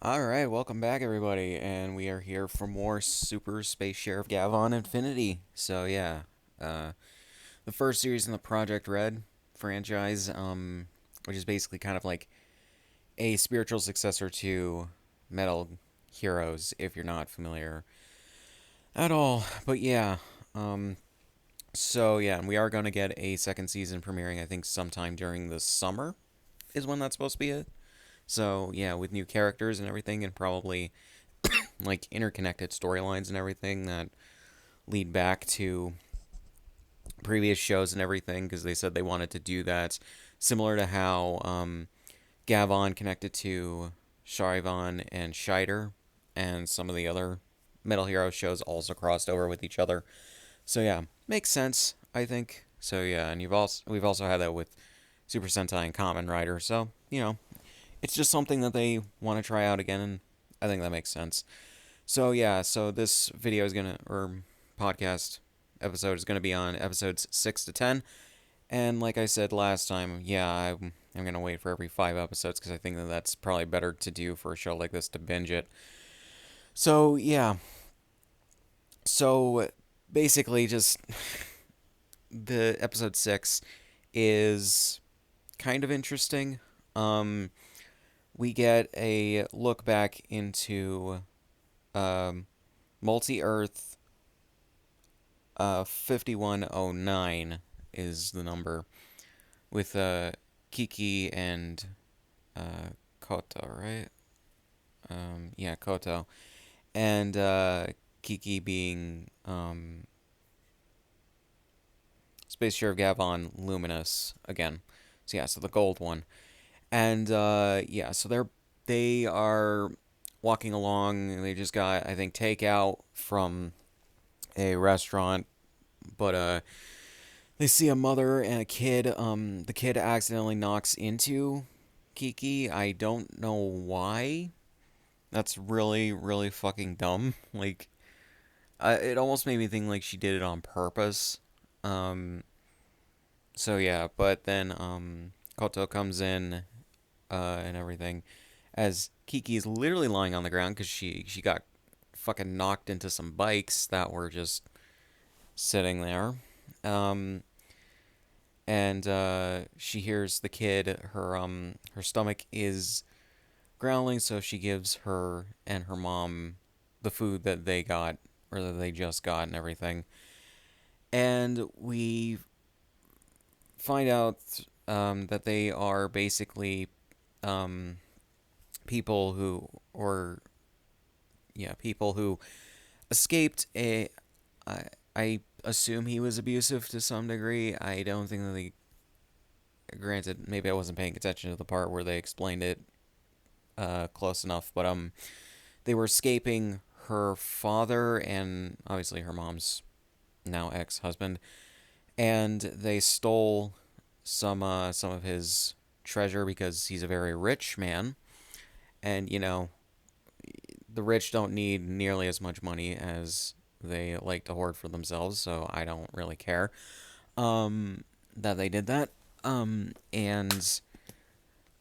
Alright, welcome back everybody, and we are here for more Super Space Sheriff Gavan Infinity. Uh, the first series in the Project Red franchise, which is basically kind of like a spiritual successor to Metal Heroes, if you're not familiar at all. Um, and we are going to get a second season premiering, I think, sometime during the summer, is when that's supposed to be it. So, yeah, with new characters and everything, and probably like interconnected storylines and everything that lead back to previous shows and everything because they said they wanted to do that similar to how Gavan connected to Shyvon and Scheider and some of the other Metal Hero shows also crossed over with each other. So yeah, makes sense, I think. So yeah, and we've also had that with Super Sentai and Kamen Rider. So, it's just something that they want to try out again, and I think that makes sense. So this video is gonna, or podcast episode is gonna be on episodes 6 to 10. And like I said last time, I'm gonna wait for every 5 episodes because I think that that's probably better to do for a show like this to binge it. So, yeah. So basically, just the episode 6 is kind of interesting. Um, we get a look back into um, Multi Earth 5109 is the number with Kiki and Koto, right? Koto. And Kiki being Space Sheriff Gavan Luminous again. So the gold one. And so they are walking along. They just got, I think, takeout from a restaurant, but they see a mother and a kid. The kid accidentally knocks into Kiki. I don't know why. That's really, really fucking dumb. Like, it almost made me think like she did it on purpose. Um, but then Koto comes in and everything, as Kiki is literally lying on the ground because she got fucking knocked into some bikes that were just sitting there. Um, and she hears the kid. Her stomach is growling, so she gives her and her mom the food that they got or that they just got and everything. And we find out that they are basically um, people who, people who escaped a. I assume he was abusive to some degree. I don't think that they. Granted, maybe I wasn't paying attention to the part where they explained it close enough, but they were escaping her father and obviously her mom's now ex-husband, and they stole some of his treasure because he's a very rich man, and the rich don't need nearly as much money as they like to hoard for themselves, so I don't really care that they did that. And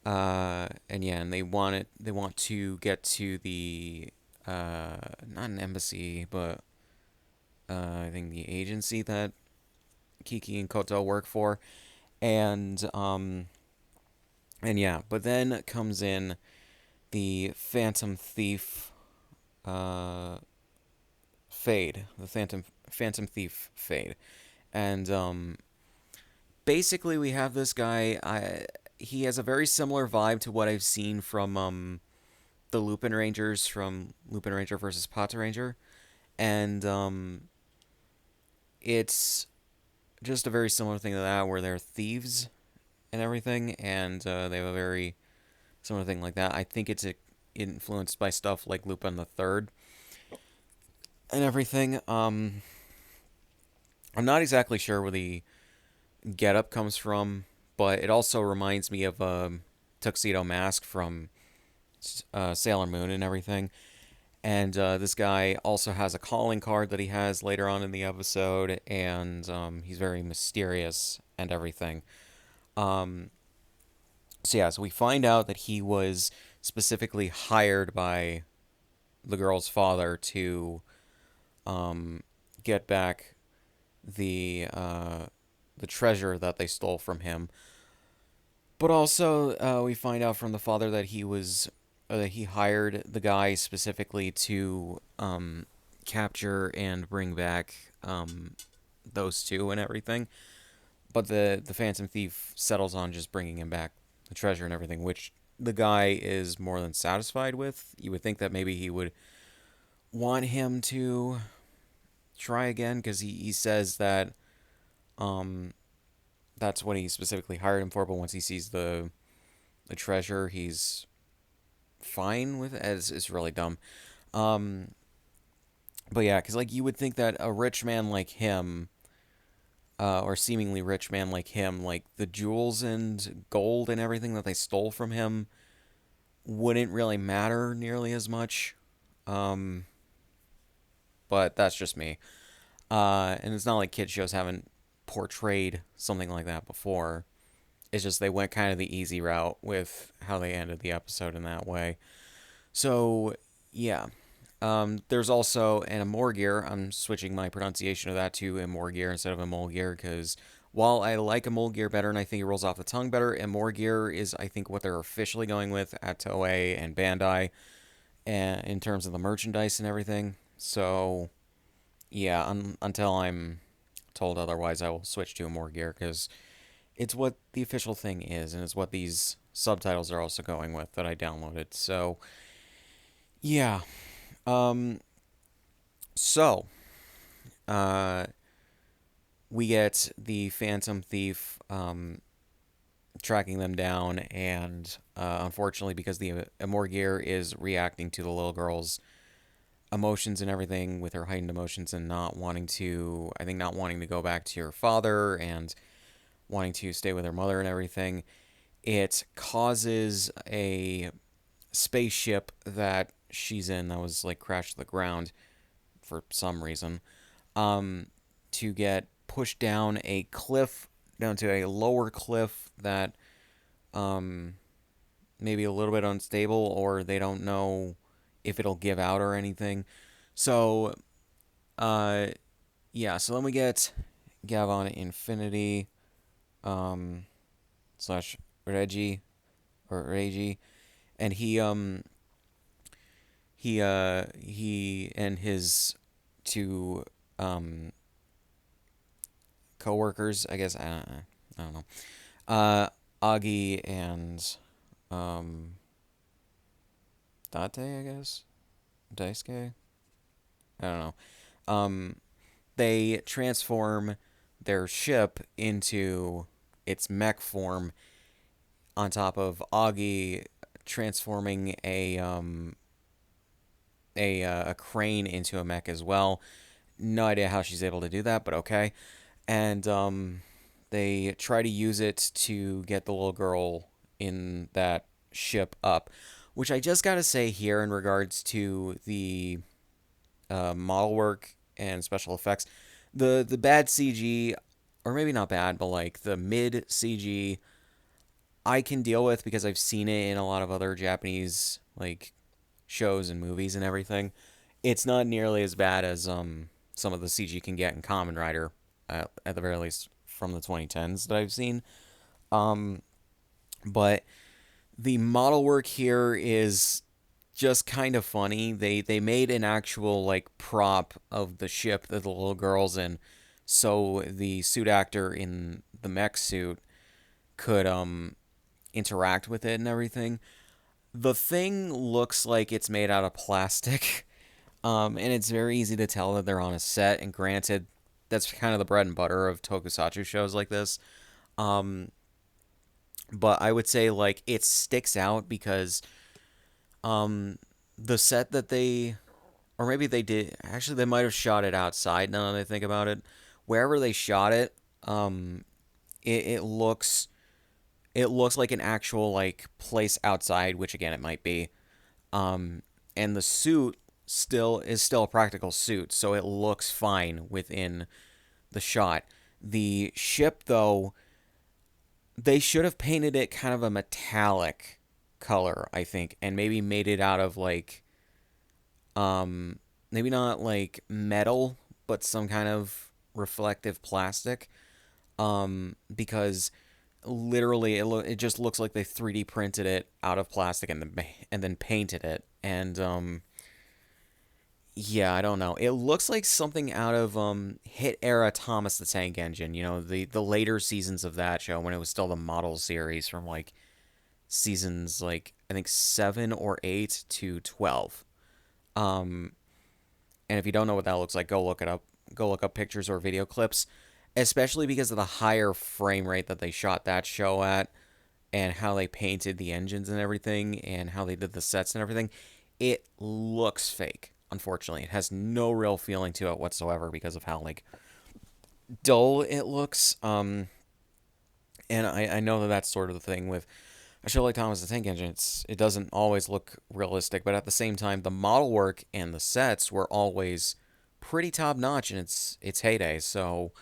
they want to get to the not an embassy, but I think the agency that Kiki and Koto work for, and but then comes in the Phantom Thief uh, Fade, the Phantom Thief Fade, and basically we have this guy. He has a very similar vibe to what I've seen from the Lupin Rangers from Lupin Ranger versus Pata Ranger, and it's just a very similar thing to that where they're thieves and everything, and they have a very similar thing like that. I think it's influenced by stuff like Lupin the Third and everything. I'm not exactly sure where the getup comes from, but it also reminds me of Tuxedo Mask from Sailor Moon and everything. And this guy also has a calling card that he has later on in the episode, and he's very mysterious and everything. So we find out that he was specifically hired by the girl's father to um, get back the treasure that they stole from him. But also, we find out from the father that he hired the guy specifically to capture and bring back those two and everything. But the Phantom Thief settles on just bringing him back the treasure and everything, which the guy is more than satisfied with. You would think that maybe he would want him to try again because he says that um, that's what he specifically hired him for. But once he sees the treasure, he's fine with it. It's really dumb. Um, but yeah, because like you would think that a rich man like him, or seemingly rich man like him, like the jewels and gold and everything that they stole from him wouldn't really matter nearly as much. Um, but that's just me. And it's not like kid shows haven't portrayed something like that before. It's just they went kind of the easy route with how they ended the episode in that way. So, yeah. There's also an Amorgir. I'm switching my pronunciation of that to Amorgir instead of Emolgir because while I like Emolgir better and I think it rolls off the tongue better, Amorgir is, I think, what they're officially going with at Toei and Bandai and in terms of the merchandise and everything. So, yeah, until I'm told otherwise, I will switch to Amorgir because it's what the official thing is and it's what these subtitles are also going with that I downloaded. So, yeah. Um, so, uh, we get the Phantom Thief tracking them down, and unfortunately, because the Amorgir is reacting to the little girl's emotions and everything with her heightened emotions and not wanting to, I think, not wanting to go back to her father and wanting to stay with her mother and everything, it causes a spaceship that she's in that was like crashed to the ground for some reason um, to get pushed down a cliff, down to a lower cliff that um, maybe a little bit unstable, or they don't know if it'll give out or anything. So, uh, yeah, so then we get Gavan Infinity slash Reggie or Reggie, and he and his two co-workers, I guess, I don't know, Agi and um, Date, I guess, Daisuke, I don't know. They transform their ship into its mech form on top of Agi transforming a crane into a mech as well. No idea how she's able to do that, but okay. And they try to use it to get the little girl in that ship up, which I just gotta say here in regards to the model work and special effects, the bad CG, or maybe not bad, but like the mid CG, I can deal with because I've seen it in a lot of other Japanese like shows and movies and everything. It's not nearly as bad as some of the CG can get in Kamen Rider, at the very least from the 2010s that I've seen. Um, but the model work here is just kind of funny. They made an actual like prop of the ship that the little girl's in, so the suit actor in the mech suit could interact with it and everything. The thing looks like it's made out of plastic, and it's very easy to tell that they're on a set. And granted, that's kind of the bread and butter of tokusatsu shows like this. Um, but I would say like it sticks out because the set that they, or maybe they did, actually they might have shot it outside now that I think about it. Wherever they shot it, it looks like an actual like place outside, which again it might be. And the suit still a practical suit, so it looks fine within the shot. The ship though, they should have painted it kind of a metallic color, I think, and maybe made it out of like um maybe not like metal, but some kind of reflective plastic. Because literally it just looks like they 3D printed it out of plastic and then painted it. And yeah, I don't know. It looks like something out of hit era Thomas the Tank Engine. You know, the later seasons of that show when it was still the model series from like seasons like I think 7 or 8 to 12. Um, and if you don't know what that looks like, go look it up. Go look up pictures or video clips, especially because of the higher frame rate that they shot that show at and how they painted the engines and everything and how they did the sets and everything. It looks fake. Unfortunately, it has no real feeling to it whatsoever because of how like dull it looks. And I know that that's sort of the thing with a show like Thomas the Tank Engine. It doesn't always look realistic, but at the same time, the model work and the sets were always pretty top notch in its heyday. So,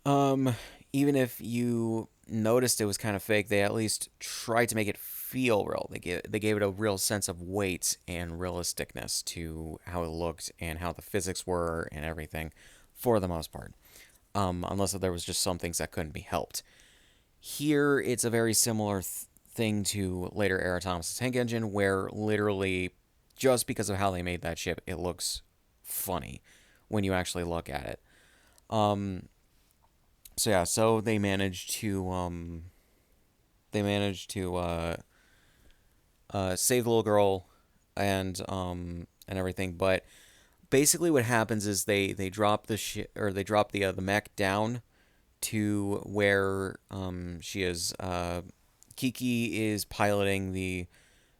um, even if you noticed it was kind of fake, they at least tried to make it feel real. They gave it a real sense of weight and realisticness to how it looked and how the physics were and everything, for the most part. Unless there was just some things that couldn't be helped. Here, it's a very similar thing to later era Thomas the Tank Engine, where literally, just because of how they made that ship, it looks funny when you actually look at it. Um, so yeah, so they managed to save the little girl and everything, but basically what happens is they drop the ship or they drop the mech down to where she is. Kiki is piloting the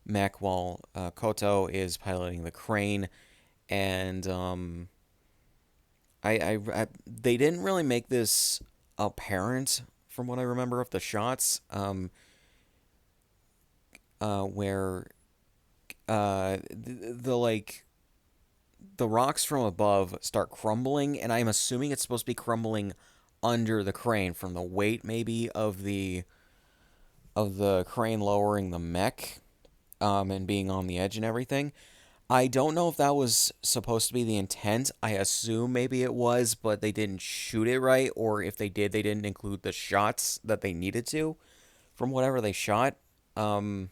mech while Koto is piloting the crane, and they didn't really make this apparent from what I remember of the shots, where the like the rocks from above start crumbling, and I'm assuming it's supposed to be crumbling under the crane from the weight maybe of the crane lowering the mech, and being on the edge and everything. I don't know if that was supposed to be the intent. I assume maybe it was, but they didn't shoot it right, or if they did, they didn't include the shots that they needed to from whatever they shot when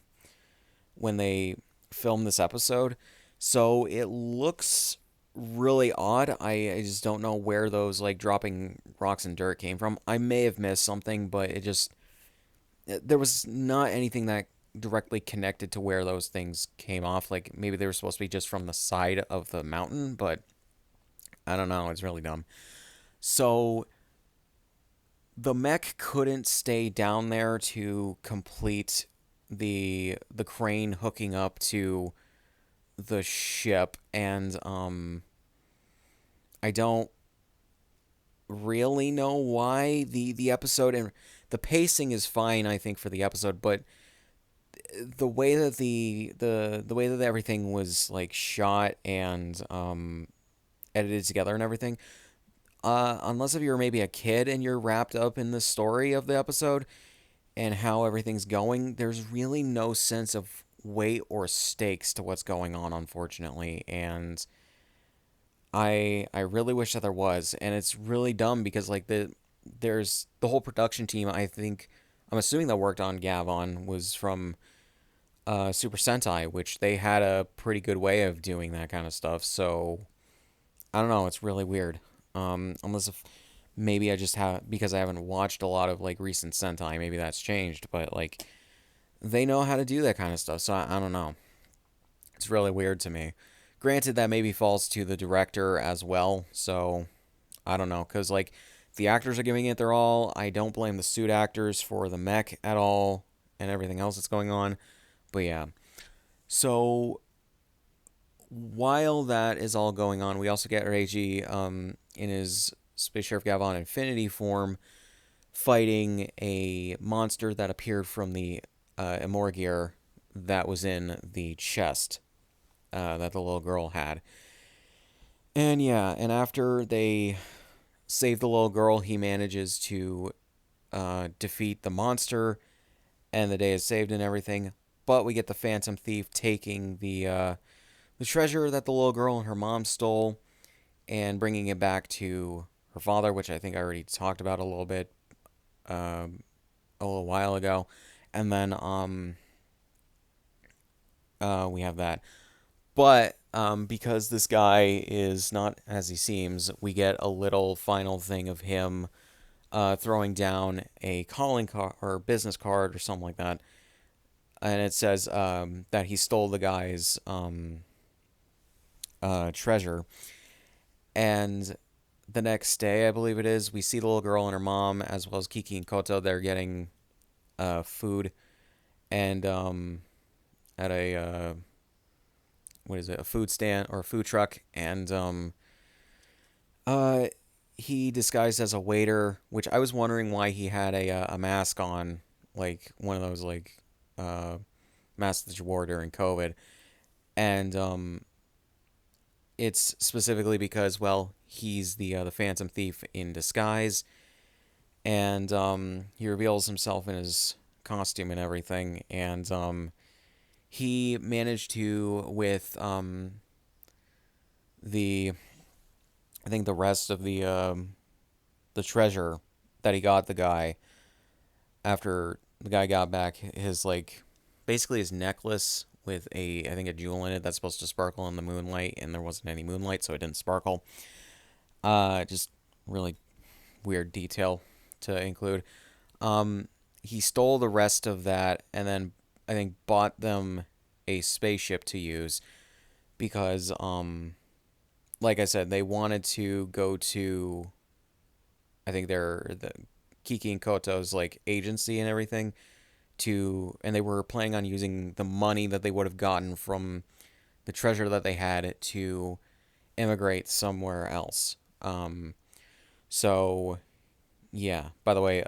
they filmed this episode. So it looks really odd. I just don't know where those like dropping rocks and dirt came from. I may have missed something, but there was not anything that directly connected to where those things came off. Like maybe they were supposed to be just from the side of the mountain, but I don't know. It's really dumb. So the mech couldn't stay down there to complete the crane hooking up to the ship, and I don't really know why the episode and the pacing is fine, I think, for the episode, but the way that the way that everything was like shot and edited together and everything, unless if you're maybe a kid and you're wrapped up in the story of the episode and how everything's going, there's really no sense of weight or stakes to what's going on, unfortunately. And I really wish that there was, and it's really dumb because like there's the whole production team. I'm assuming that worked on Gavan was from Super Sentai, which they had a pretty good way of doing that kind of stuff. So I don't know. It's really weird. Unless if maybe I just have because I haven't watched a lot of like recent Sentai, maybe that's changed. But like they know how to do that kind of stuff. So I don't know. It's really weird to me. Granted, that maybe falls to the director as well. So I don't know, because like the actors are giving it their all. I don't blame the suit actors for the mech at all and everything else that's going on. But yeah. So while that is all going on, we also get R.E.D. In his Space Sheriff Gavan Infinity form fighting a monster that appeared from the Gear that was in the chest that the little girl had. And yeah, and after they save the little girl, he manages to defeat the monster, and the day is saved and everything. but we get the Phantom Thief taking the treasure that the little girl and her mom stole and bringing it back to her father, which I think I already talked about a little bit a little while ago. And then we have that. But because this guy is not as he seems, we get a little final thing of him throwing down a calling card or business card or something like that. And it says that he stole the guy's treasure. And the next day, I believe it is, we see the little girl and her mom, as well as Kiki and Koto. They're getting food and at a what is it, a food stand or a food truck, and uh, he disguised as a waiter, which I was wondering why he had a mask on, like one of those like uh, masks that you wore during COVID, and it's specifically because, well, he's the Phantom Thief in disguise, and he reveals himself in his costume and everything, and he managed to, with the I think the rest of the treasure that he got the guy after the guy got back his, like, basically his necklace with a, I think, a jewel in it that's supposed to sparkle in the moonlight, and there wasn't any moonlight, so it didn't sparkle. Just really weird detail to include. He stole the rest of that and then I think bought them a spaceship to use because like I said, they wanted to go to, I think they're the Kiki and Koto's like agency and everything, to, and they were planning on using the money that they would have gotten from the treasure that they had to immigrate somewhere else. So yeah. By the way,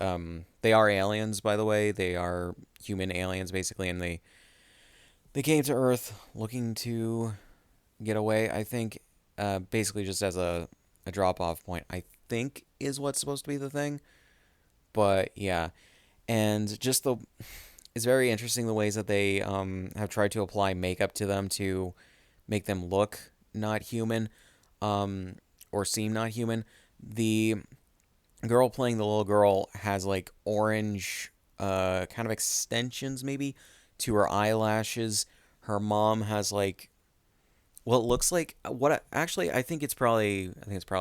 they are aliens. By the way, they are human aliens basically, and they came to Earth looking to get away. I think, basically just as a drop off point. I think is what's supposed to be the thing. But yeah, and just the it's very interesting the ways that they have tried to apply makeup to them to make them look not human, or seem not human. The girl playing the little girl has like orange kind of extensions maybe to her eyelashes. Her mom has like, well, it looks like what actually I think it's probably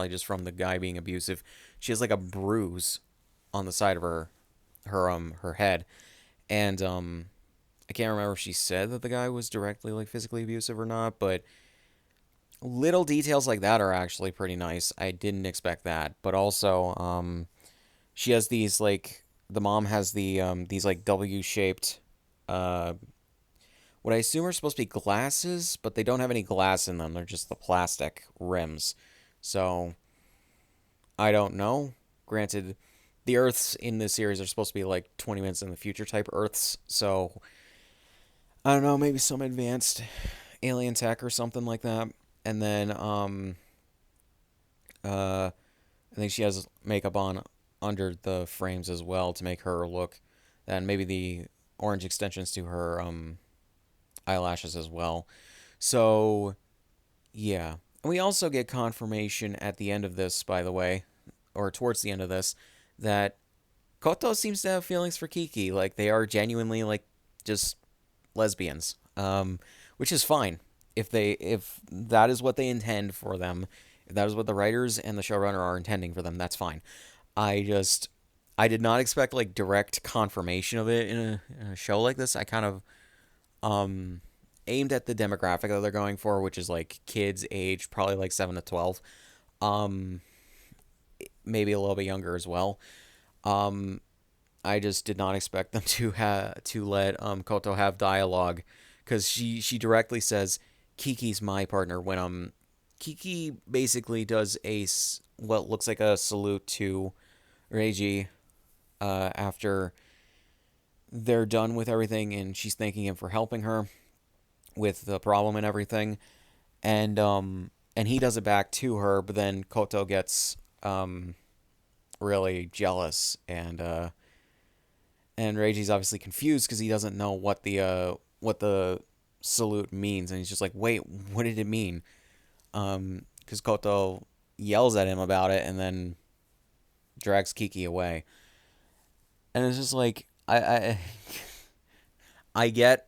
just from the guy being abusive. She has like a bruise on the side of her head, and I can't remember if she said that the guy was directly like physically abusive or not, but little details like that are actually pretty nice. I didn't expect that, but also she has these like, the mom has these like W-shaped uh what I assume are supposed to be glasses, but they don't have any glass in them. They're just the plastic rims. So I don't know. Granted, the Earths in this series are supposed to be like 20 minutes in the future type Earths, so I don't know, maybe some advanced alien tech or something like that. And then I think she has makeup on under the frames as well to make her look, and maybe the orange extensions to her eyelashes as well. So yeah. And we also get confirmation at the end of this, by the way, or towards the end of this, that Koto seems to have feelings for Kiki. Like, they are genuinely, like, just lesbians. Which is fine. If that is what they intend for them, if that is what the writers and the showrunner are intending for them, that's fine. I just, I did not expect, like, direct confirmation of it in a show like this. I kind of, aimed at the demographic that they're going for, which is like kids age probably like 7 to 12, um maybe a little bit younger as well. um I just did not expect them to let Koto have dialogue, because she directly says Kiki's my partner, when Kiki basically does what looks like a salute to Reiji after they're done with everything, and she's thanking him for helping her with the problem and everything, and he does it back to her, but then Koto gets really jealous, and Reiji's obviously confused because he doesn't know what what the salute means, and he's just like, wait, what did it mean? Because Koto yells at him about it and then drags Kiki away, and it's just like I get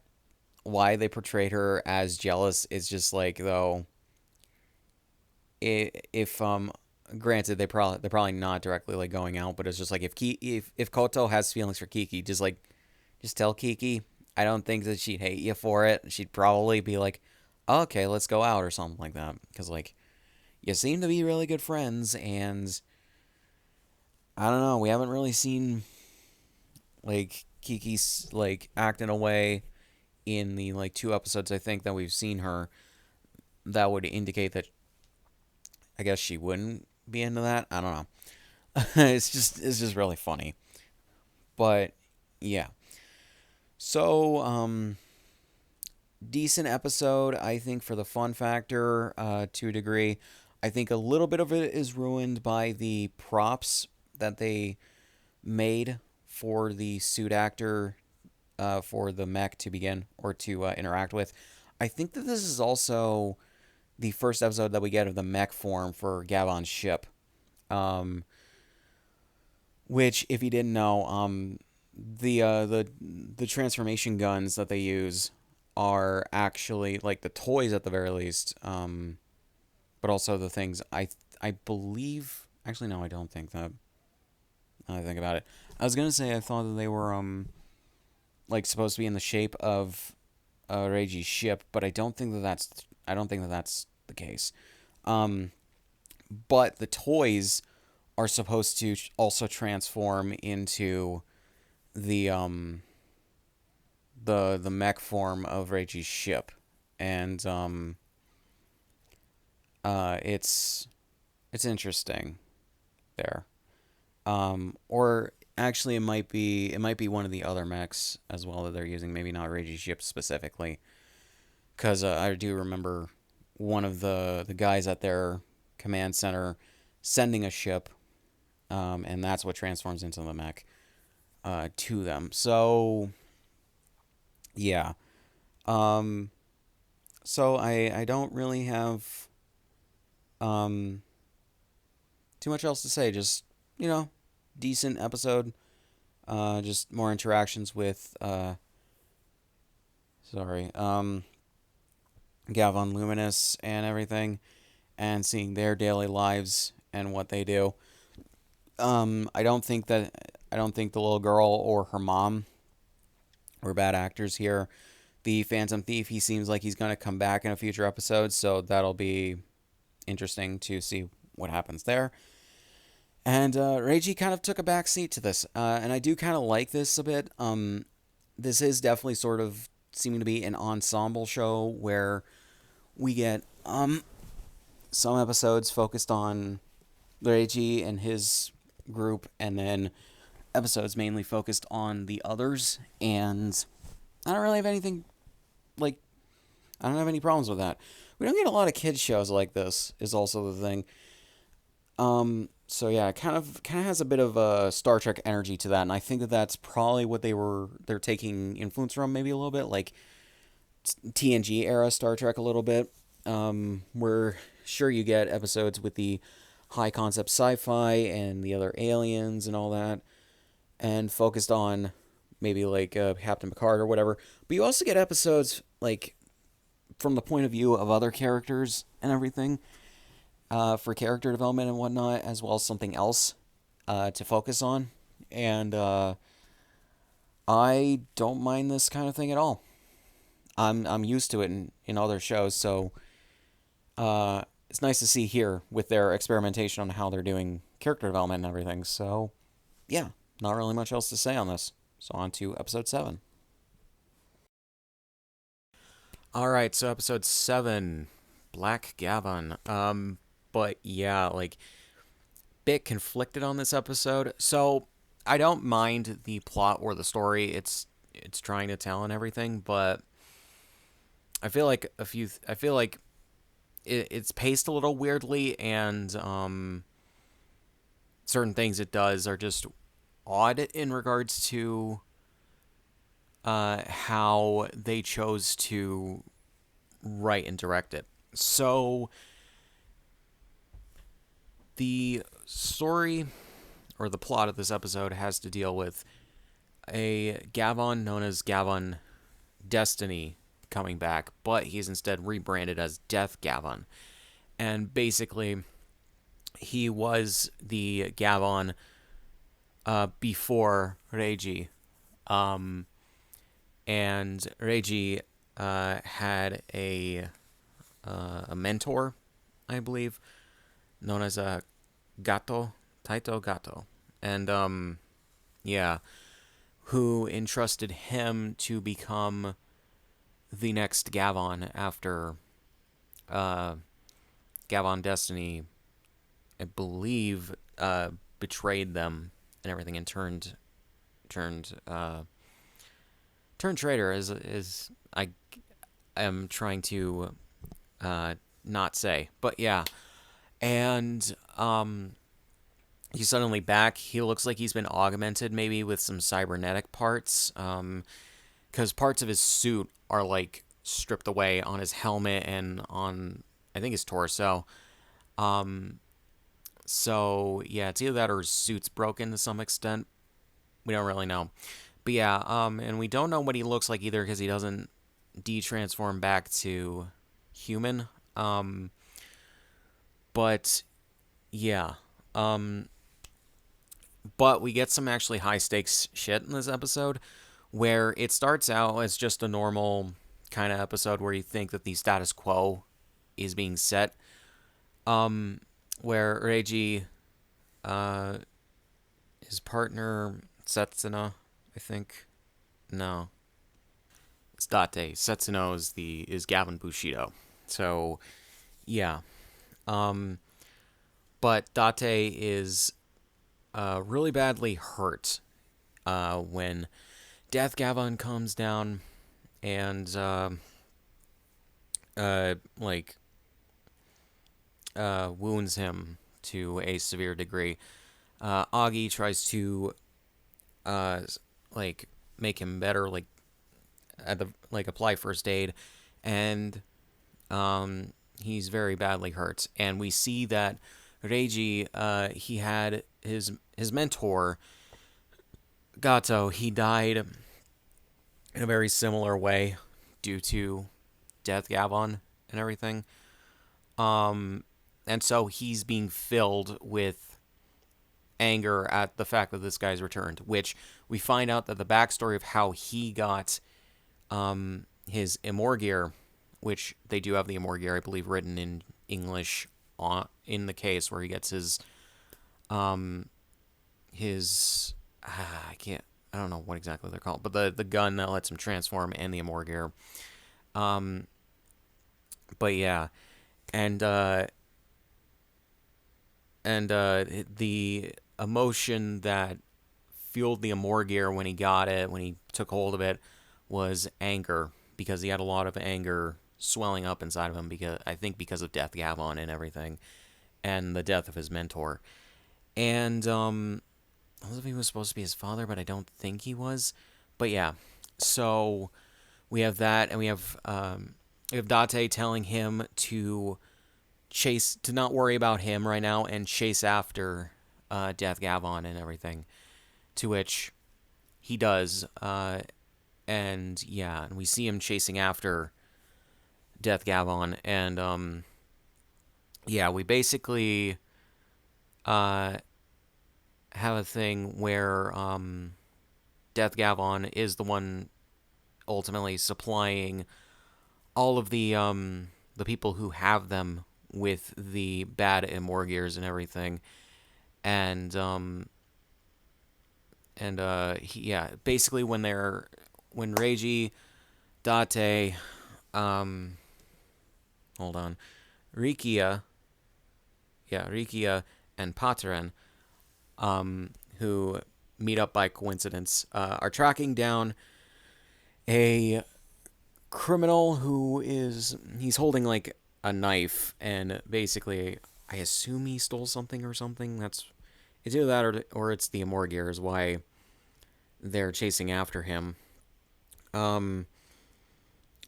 why they portrayed her as jealous. It's just like, though, if granted, they're probably not directly like going out, but it's just like, if Koto has feelings for Kiki, just tell Kiki. I don't think that she'd hate you for it. She'd probably be like, oh, okay, let's go out or something like that, because like, you seem to be really good friends, and I don't know, we haven't really seen like Kiki's like act in a way in the like 2 episodes I think that we've seen her that would indicate that I guess she wouldn't be into that. I don't know. It's just really funny. But yeah. So decent episode I think for the fun factor to a degree. I think a little bit of it is ruined by the props that they made for the suit actor for the mech to begin or to interact with. I think that this is also the first episode that we get of the mech form for Gavan's ship. Um, which, if you didn't know, the transformation guns that they use are actually like the toys at the very least. But also the things I believe. Actually, no, I don't think that. Now that I think about it, I was gonna say I thought that they were like supposed to be in the shape of R.E.D's ship, but I don't think that that's the case. Um, but the toys are supposed to also transform into the the mech form of R.E.D's ship, and it's interesting there. Or actually, it might be one of the other mechs as well that they're using. Maybe not R.E.D's ship specifically, because I do remember one of the guys at their command center sending a ship, and that's what transforms into the mech to them. So yeah, um, so I don't really have um, too much else to say. Just decent episode. Just more interactions with sorry, Gavan Luminous and everything, and seeing their daily lives and what they do. I don't think the little girl or her mom were bad actors here. The Phantom Thief, he seems like he's going to come back in a future episode, so that'll be interesting to see what happens there. And Reiji kind of took a back seat to this, and I do kind of like this a bit. This is definitely sort of seeming to be an ensemble show where we get some episodes focused on Reiji and his group, and then episodes mainly focused on the others. And I don't really have anything like I don't have any problems with that. We don't get a lot of kids shows like this. Is also the thing. So yeah, it kind of has a bit of a Star Trek energy to that, and I think that that's probably what they're taking influence from, maybe a little bit like TNG era Star Trek a little bit. Where sure you get episodes with the high concept sci-fi and the other aliens and all that, and focused on maybe like Captain Picard or whatever. But you also get episodes like from the point of view of other characters and everything, for character development and whatnot, as well as something else to focus on. And I don't mind this kind of thing at all. I'm used to it in other shows, so it's nice to see here with their experimentation on how they're doing character development and everything. So yeah, not really much else to say on this. So on to episode 7. All right, so episode 7, Black Gavan. But yeah, like bit conflicted on this episode. So I don't mind the plot or the story it's trying to tell and everything, but I feel like it's paced a little weirdly, and certain things it does are just odd in regards to how they chose to write and direct it. So the story or the plot of this episode has to deal with a Gavan known as Gavan Destiny coming back, but he's instead rebranded as Death Gavan. And basically, he was the Gavan before R.E.D. And R.E.D. had a mentor, I believe, known as a Gato, Taito Gato. And, yeah, who entrusted him to become the next Gavan after uh, Gavan Destiny, I believe, betrayed them and everything and turned traitor. Is I am trying to not say, but yeah, and he's suddenly back. He looks like he's been augmented, maybe with some cybernetic parts, because parts of his suit are like stripped away on his helmet and on, I think, his torso. So yeah, it's either that or his suit's broken to some extent. We don't really know, but yeah, and we don't know what he looks like either because he doesn't de-transform back to human. But yeah, but we get some actually high stakes shit in this episode where it starts out as just a normal kind of episode where you think that the status quo is being set. Where Reiji, uh, his partner Setsuna, I think, no, it's Date. Setsuno is Gavin Bushido. So yeah, but Date is really badly hurt when Death Gavan comes down and like wounds him to a severe degree. Augie tries to uh, like make him better, like at the like apply first aid, and he's very badly hurt. And we see that Reiji, he had his mentor Gato. He died in a very similar way due to Death Gavan and everything. And so he's being filled with anger at the fact that this guy's returned, which we find out that the backstory of how he got his Immor gear, which they do have the Immor gear, I believe, written in English in the case where he gets his I don't know what exactly they're called, but the gun that lets him transform and the Immor gear. But yeah, and the emotion that fueled the Immor gear when he got it, when he took hold of it, was anger, because he had a lot of anger swelling up inside of him, because I think because of Death Gavan and everything, and the death of his mentor. And I don't know if he was supposed to be his father, but I don't think he was. But yeah, so we have that, and we have Date telling him to not worry about him right now and chase after Death Gavan and everything. To which he does, and yeah, and we see him chasing after Death Gavan, and yeah, we basically have a thing where Death Gavan is the one ultimately supplying all of the people who have them with the bad Immor gears and everything, and yeah, basically when Reiji, Date, hold on, Rikia and Pateren, who meet up by coincidence, are tracking down a criminal he's holding like a knife, and basically I assume he stole something or something. It's either that or it's the Immor gear is why they're chasing after him. when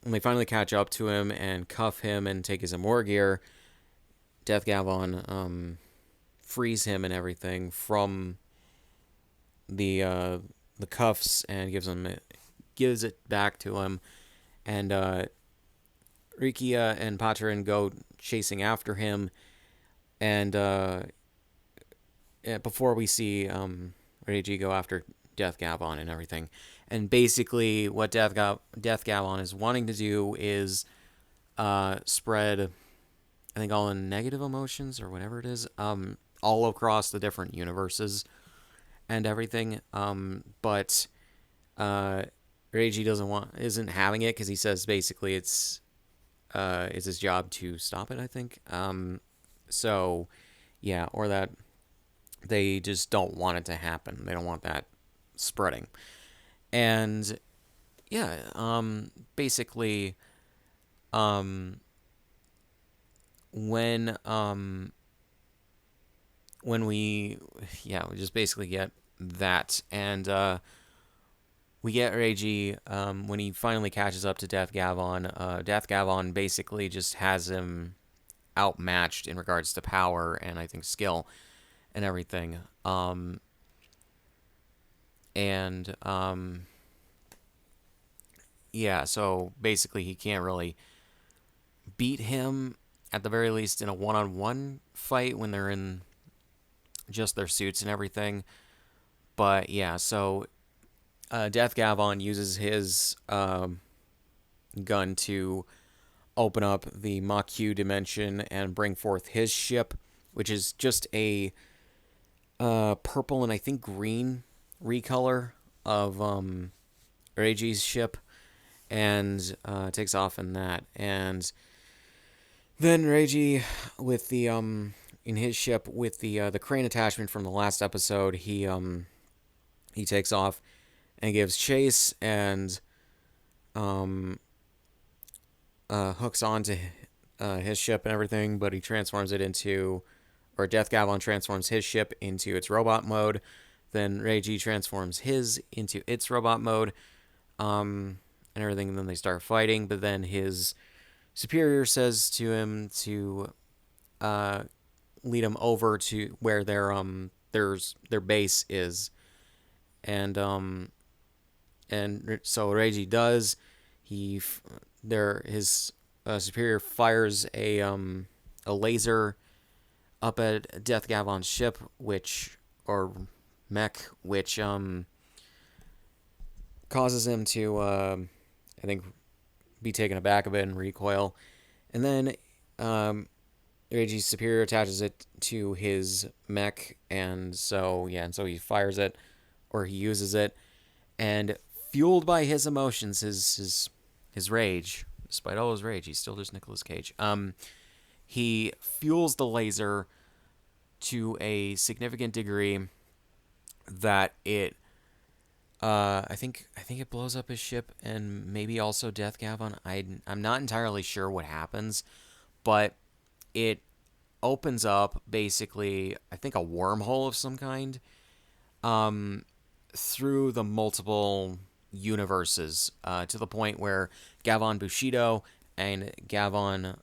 they finally catch up to him and cuff him and take his Amor gear, Death Gavan frees him and everything from the uh, the cuffs and gives it back to him, and Rikia and Patrin go chasing after him, and before we see R.E.D go after Death Gavan and everything, and basically what Death Gavan is wanting to do is spread, I think, all the negative emotions or whatever it is, all across the different universes and everything. But Reiji isn't having it because he says basically it's his job to stop it, I think. So yeah, or that they just don't want it to happen. They don't want that spreading. And yeah, basically, um, when when we we just basically get that, and we get Reiji when he finally catches up to Death Gavan. Death Gavan basically just has him outmatched in regards to power and I think skill and everything. And yeah, so basically he can't really beat him at the very least in a one-on-one fight when they're in just their suits and everything. But yeah, so Death Gavan uses his gun to open up the Mach-Q dimension and bring forth his ship, which is just a purple and I think green recolor of Reiji's ship, and takes off in that. And then Reiji, with the in his ship with the crane attachment from the last episode, he takes off and gives chase and hooks onto his ship and everything, but he transforms it into, or Death Gavan transforms his ship into its robot mode. Then Reiji transforms his into its robot mode, and everything. And then they start fighting. But then his superior says to him to lead him over to where their base is, and so Reiji does. His superior fires a laser up at Death Gavan's ship, or mech, which causes him to I think be taken aback a bit and recoil, and then Reiji's superior attaches it to his mech, and so he fires it, or he uses it, and fueled by his emotions, his rage, despite all his rage, he's still just Nicolas Cage. He fuels the laser to a significant degree that it, I think it blows up his ship and maybe also Death Gavan. I'm not entirely sure what happens, but it opens up basically, I think, a wormhole of some kind, through the multiple universes, to the point where Gavan Bushido and Gavan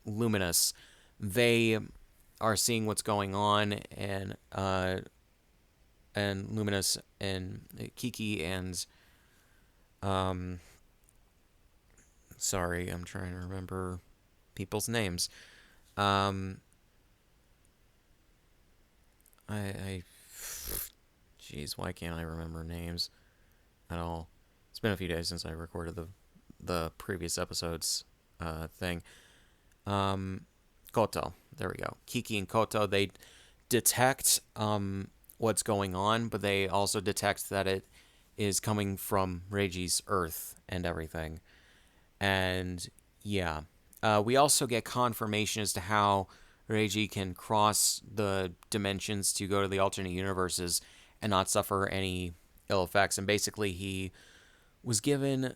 Luminous, they are seeing what's going on, and Luminous and Kiki and sorry, I'm trying to remember people's names. I jeez, why can't I remember names at all? It's been a few days since I recorded the previous episode's thing. Koto, there we go. Kiki and Koto, they detect what's going on, but they also detect that it is coming from Reiji's Earth and everything. And yeah, we also get confirmation as to how Reiji can cross the dimensions to go to the alternate universes and not suffer any ill effects. And basically, he was given,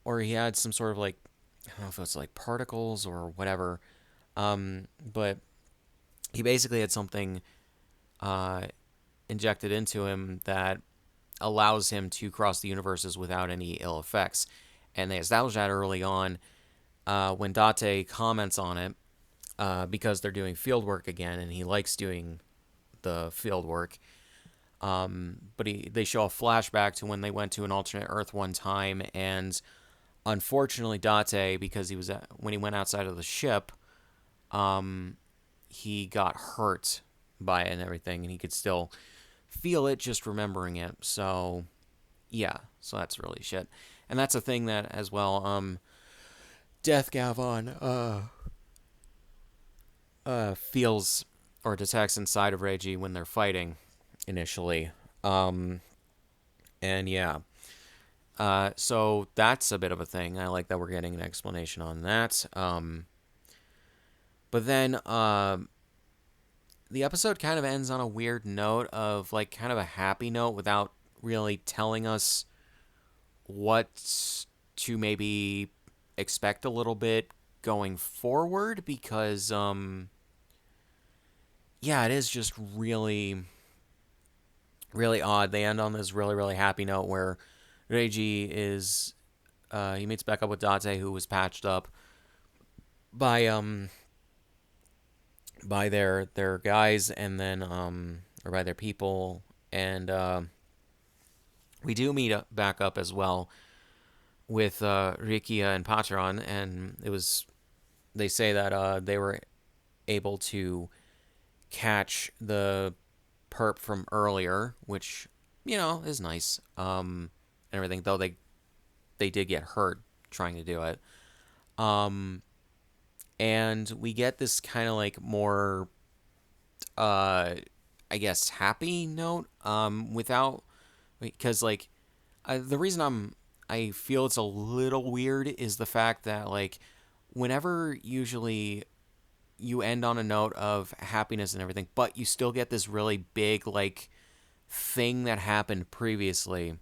or he had some sort of, like, I don't know if it's like particles or whatever, but he basically had something injected into him that allows him to cross the universes without any ill effects. And they establish that early on when Date comments on it because they're doing field work again, and he likes doing the field work. But they show a flashback to when they went to an alternate Earth one time, and unfortunately, Date, because when he went outside of the ship, he got hurt by it and everything, and he could still feel it just remembering it. So yeah, so that's really shit, and that's a thing that as well. Death Gavan feels or detects inside of Reiji when they're fighting initially. Um, and yeah, so that's a bit of a thing. I like that we're getting an explanation on that. But then the episode kind of ends on a weird note of like kind of a happy note without really telling us what to maybe expect a little bit going forward because yeah, it is just really odd. They end on this really happy note where Reiji is he meets back up with Date, who was patched up by their guys, and then or by their people, and we do meet back up as well with Rikia and Patron, and they say that they were able to catch the perp from earlier, which is nice. And everything, though they did get hurt trying to do it. Um, and we get this kind of like more, I guess, happy note. Without because like the reason I feel it's a little weird is the fact that like whenever usually you end on a note of happiness and everything, but you still get this really big like thing that happened previously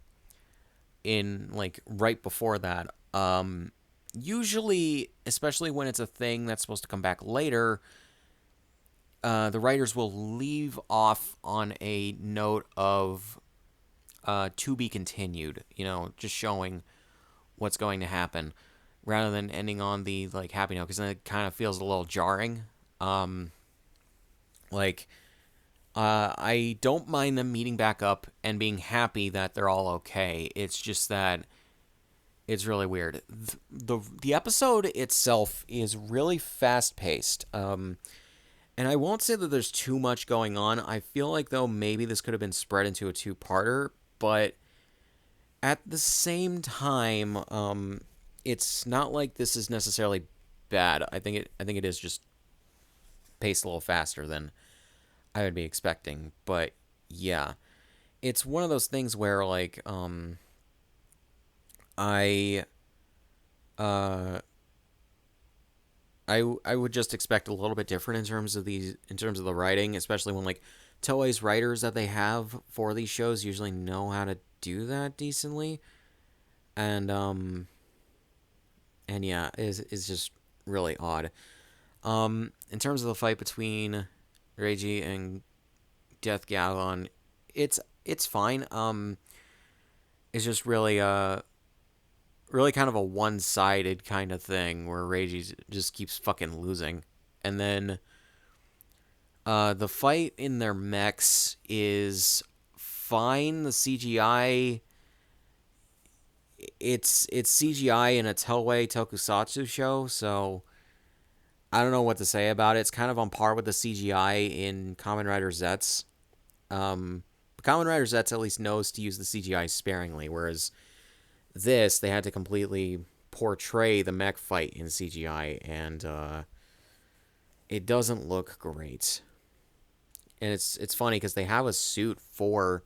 in like right before that. Usually, especially when it's a thing that's supposed to come back later, the writers will leave off on a note of to be continued. Just showing what's going to happen, rather than ending on the like happy note, because then it kind of feels a little jarring. Like I don't mind them meeting back up and being happy that they're all okay. It's just that it's really weird. The episode itself is really fast paced. And I won't say that there's too much going on. I feel like though maybe this could have been spread into a two-parter, but at the same time, it's not like this is necessarily bad. I think it is just paced a little faster than I would be expecting. But yeah, it's one of those things where like I uh I would just expect a little bit different in terms of the writing, especially when like Toei's writers that they have for these shows usually know how to do that decently. And yeah, is just really odd. In terms of the fight between Reiji and Death Galon, it's fine. It's just really kind of a one-sided kind of thing where Reiji just keeps fucking losing. And then the fight in their mechs is fine. The CGI, it's CGI in a Toei Tokusatsu show, so I don't know what to say about it. It's kind of on par with the CGI in Kamen Rider Zets. But Kamen Rider Zets at least knows to use the CGI sparingly, whereas this, they had to completely portray the mech fight in CGI, and it doesn't look great. And it's funny because they have a suit for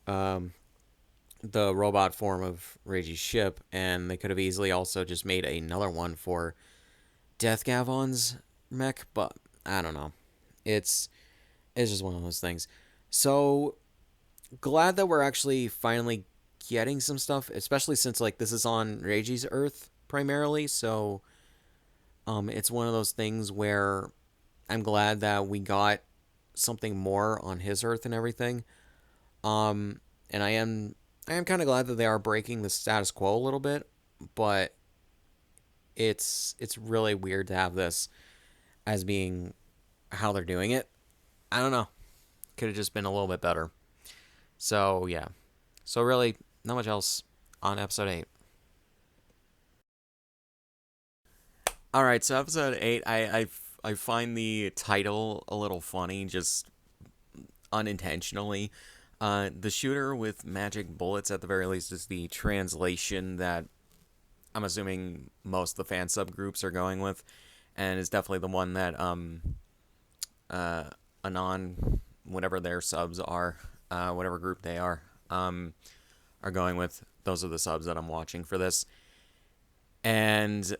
um, the robot form of Reiji's ship, and they could have easily also just made another one for Death Gavon's mech, but I don't know. It's it's just one of those things. So glad that we're actually finally getting some stuff, especially since like this is on Reiji's Earth primarily. So it's one of those things where I'm glad that we got something more on his Earth and everything. Um, and I am kind of glad that they are breaking the status quo a little bit, but it's really weird to have this as being how they're doing it. I don't know. Could have just been a little bit better. So yeah. So really, not much else on episode 8. All right, so episode 8, I find the title a little funny, just unintentionally. The shooter with magic bullets, at the very least, is the translation that I'm assuming most of the fan subgroups are going with, and is definitely the one that uh, Anon, whatever their subs are, whatever group they are going with. Those are the subs that I'm watching for this, and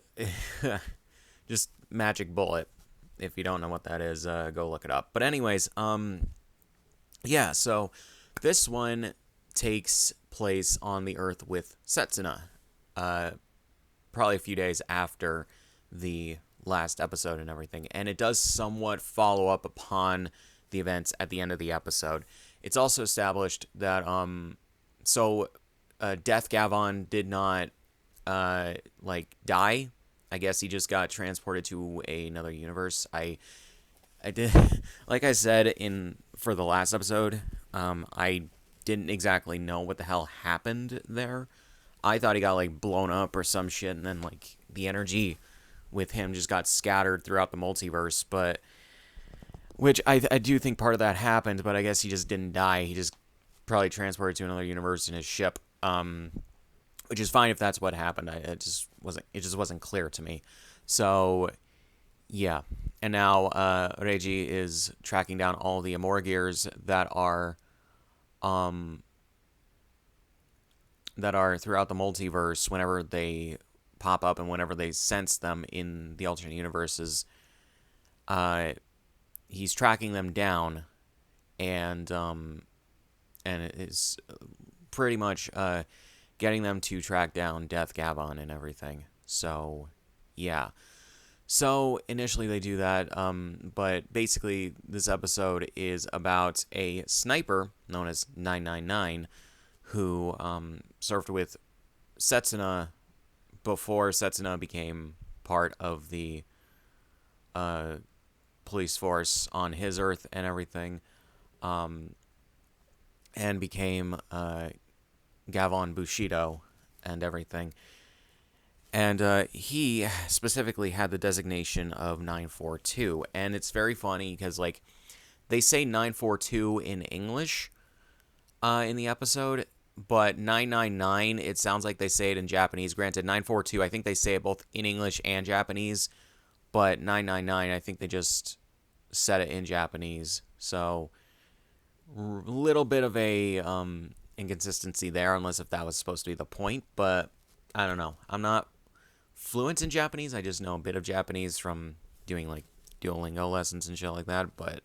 just magic bullet. If you don't know what that is, go look it up. But anyways, yeah. So this one takes place on the Earth with Setsuna, probably a few days after the last episode and everything, and it does somewhat follow up upon the events at the end of the episode. It's also established that Death Gavan did not die. I guess he just got transported to another universe. I did like I said in for the last episode. I didn't exactly know what the hell happened there. I thought he got like blown up or some shit, and then like the energy with him just got scattered throughout the multiverse. But which I do think part of that happened, but I guess he just didn't die. He just probably transported to another universe in his ship. Which is fine if that's what happened. It just wasn't clear to me. So yeah, and now R.E.D is tracking down all the Amorgirs that are throughout the multiverse. Whenever they pop up and whenever they sense them in the alternate universes, he's tracking them down, and it is pretty much getting them to track down Death Gavan and everything. So yeah. So initially they do that, but basically this episode is about a sniper known as 999 who served with Setsuna before Setsuna became part of the police force on his Earth and everything, and became Gavan Bushido and everything. And he specifically had the designation of 942. And it's very funny because, like, they say 942 in English in the episode, but 999, it sounds like they say it in Japanese. Granted, 942, I think they say it both in English and Japanese, but 999, I think they just said it in Japanese. So, a little bit of a inconsistency there, unless if that was supposed to be the point, but I don't know. I'm not fluent in Japanese. I just know a bit of Japanese from doing like Duolingo lessons and shit like that. But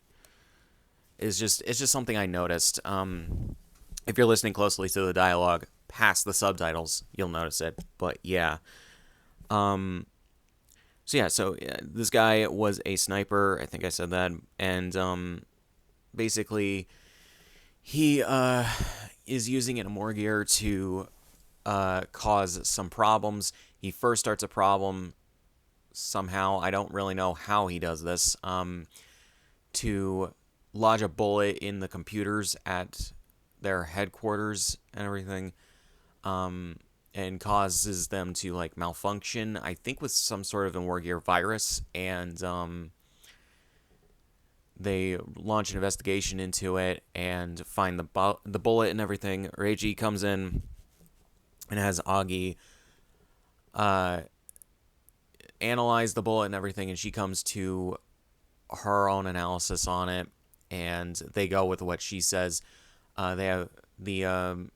it's just something I noticed. If you're listening closely to the dialogue past the subtitles, you'll notice it. But yeah. So this guy was a sniper. I think I said that, and basically he is using an Amorgir to cause some problems. He first starts a problem somehow. I don't really know how he does this. To lodge a bullet in the computers at their headquarters and everything, and causes them to like malfunction. I think with some sort of Amorgir virus, and they launch an investigation into it and find the bullet and everything. R.E.D comes in and has Augie analyze the bullet and everything, and she comes to her own analysis on it, and they go with what she says. They have the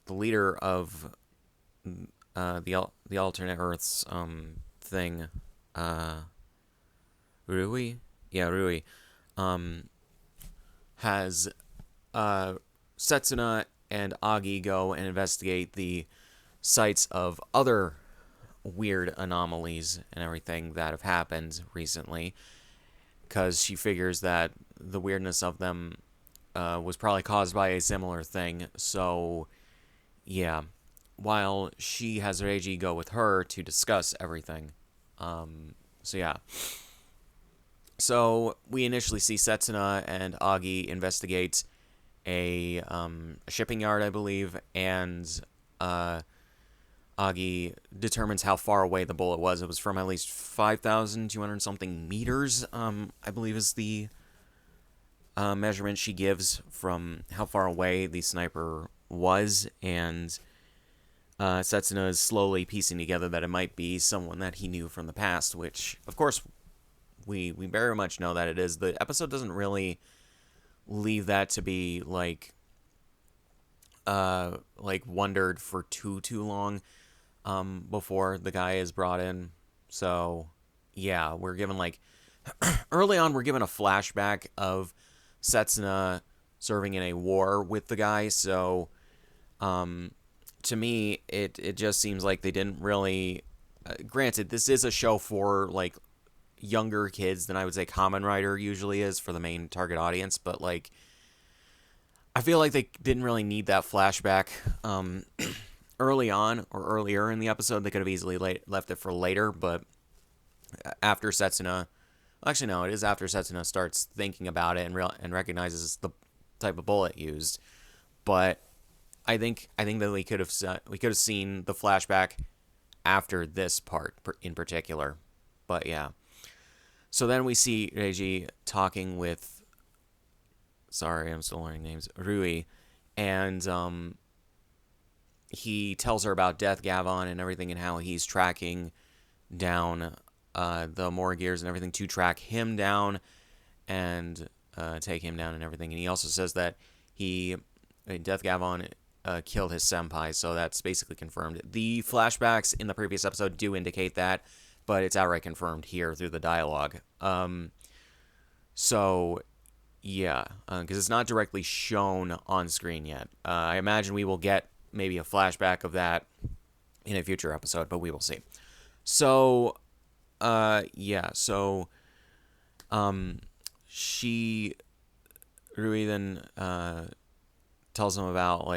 leader of the alternate Earths thing, Rui, yeah, Rui, has Setsuna and Augie go and investigate the sites of other weird anomalies and everything that have happened recently, because she figures that the weirdness of them was probably caused by a similar thing. So yeah, while she has R.E.D go with her to discuss everything. So yeah. So we initially see Setsuna and Agi investigate a shipping yard, I believe, and uh, Agi determines how far away the bullet was. It was from at least 5,200 something meters, I believe is the measurement she gives from how far away the sniper was, and Setsuna is slowly piecing together that it might be someone that he knew from the past, which, of course, we very much know that it is. The episode doesn't really leave that to be wondered for too long before the guy is brought in. So yeah, we're given early on we're given a flashback of Setsuna serving in a war with the guy. So to me it just seems like they didn't really granted, this is a show for younger kids than I would say Kamen Rider usually is for the main target audience, but I feel like they didn't really need that flashback early on or earlier in the episode. They could have easily left it for later, but after Setsuna, actually no, it is after Setsuna starts thinking about it and recognizes the type of bullet used. But I think that we could have seen the flashback after this part in particular. But yeah. So then we see Reiji talking with, sorry, I'm still learning names, Rui, and he tells her about Death Gavan and everything and how he's tracking down the more gears and everything to track him down and take him down and everything. And he also says that Death Gavan killed his senpai, so that's basically confirmed. The flashbacks in the previous episode do indicate that, but it's outright confirmed here through the dialogue. So, yeah, because it's not directly shown on screen yet. I imagine we will get maybe a flashback of that in a future episode, but we will see. So, yeah, so, Rui then, tells them about,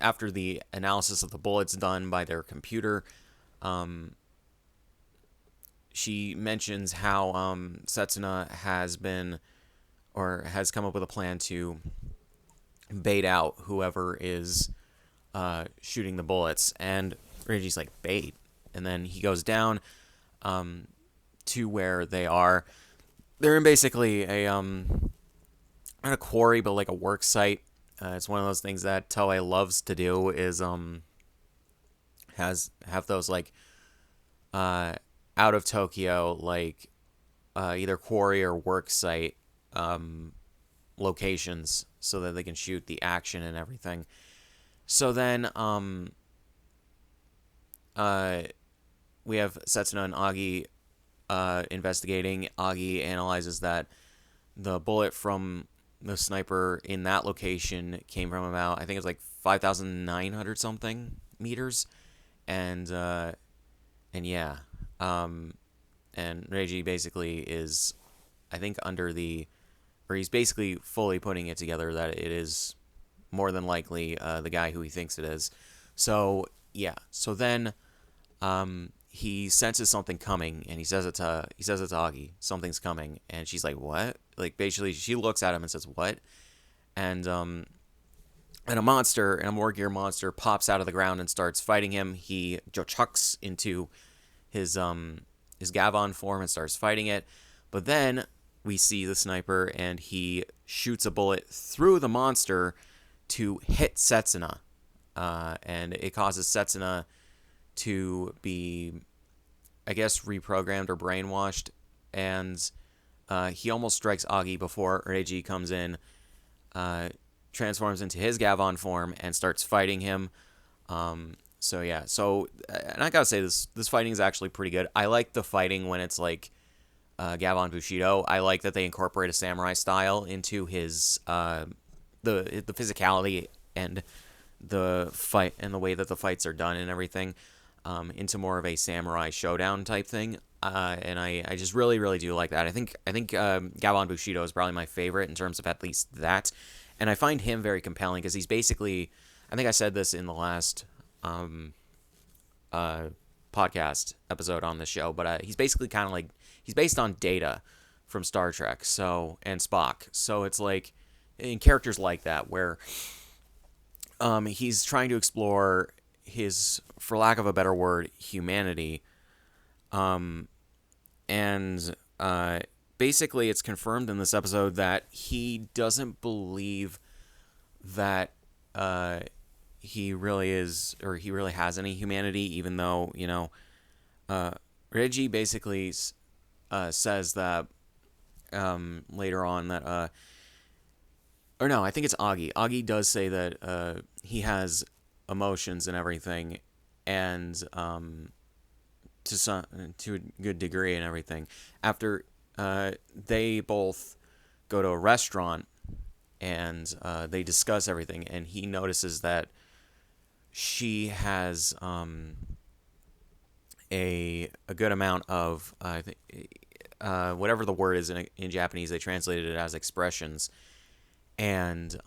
after the analysis of the bullets done by their computer, she mentions how Setsuna has come up with a plan to bait out whoever is shooting the bullets, and Reiji's like, bait? And then he goes down to where they are. They're in basically not a quarry, but like a work site. It's one of those things that Toei loves to do, is have those out of Tokyo, either quarry or work site locations, so that they can shoot the action and everything. So then we have Setsuna and Agi investigating. Agi analyzes that the bullet from the sniper in that location came from about, I think it's 5,900 something meters, and yeah, and Reiji basically is, I think, he's basically fully putting it together that it is more than likely the guy who he thinks it is. So yeah, so then he senses something coming, and he says it to Agi, something's coming, and she's like, what? Basically she looks at him and says, what? And a more gear monster pops out of the ground and starts fighting him. He chucks into his Gavan form and starts fighting it. But then we see the sniper, and he shoots a bullet through the monster to hit Setsuna. And it causes Setsuna to be, I guess, reprogrammed or brainwashed. And he almost strikes Agi before Reiji comes in, transforms into his Gavan form, and starts fighting him. So yeah, and I gotta say, this fighting is actually pretty good. I like the fighting when it's Gavan Bushido. I like that they incorporate a samurai style into his the physicality and the fight and the way that the fights are done and everything, into more of a samurai showdown type thing. And I just really, really do like that. I think Gavan Bushido is probably my favorite in terms of at least that. And I find him very compelling because he's basically, I think I said this in the last uh, podcast episode on the show, but he's basically kind of like, he's based on Data from Star Trek, so, and Spock. So it's like, in characters like that, where he's trying to explore his, for lack of a better word, humanity. And basically, it's confirmed in this episode that he doesn't believe that he really is, or he really has any humanity, even though, Reggie basically says that later on that, or no, I think it's Augie. Augie does say that he has emotions and everything, and to a good degree and everything. After they both go to a restaurant and they discuss everything, and he notices that she has a good amount of whatever the word is in Japanese, they translated it as expressions, and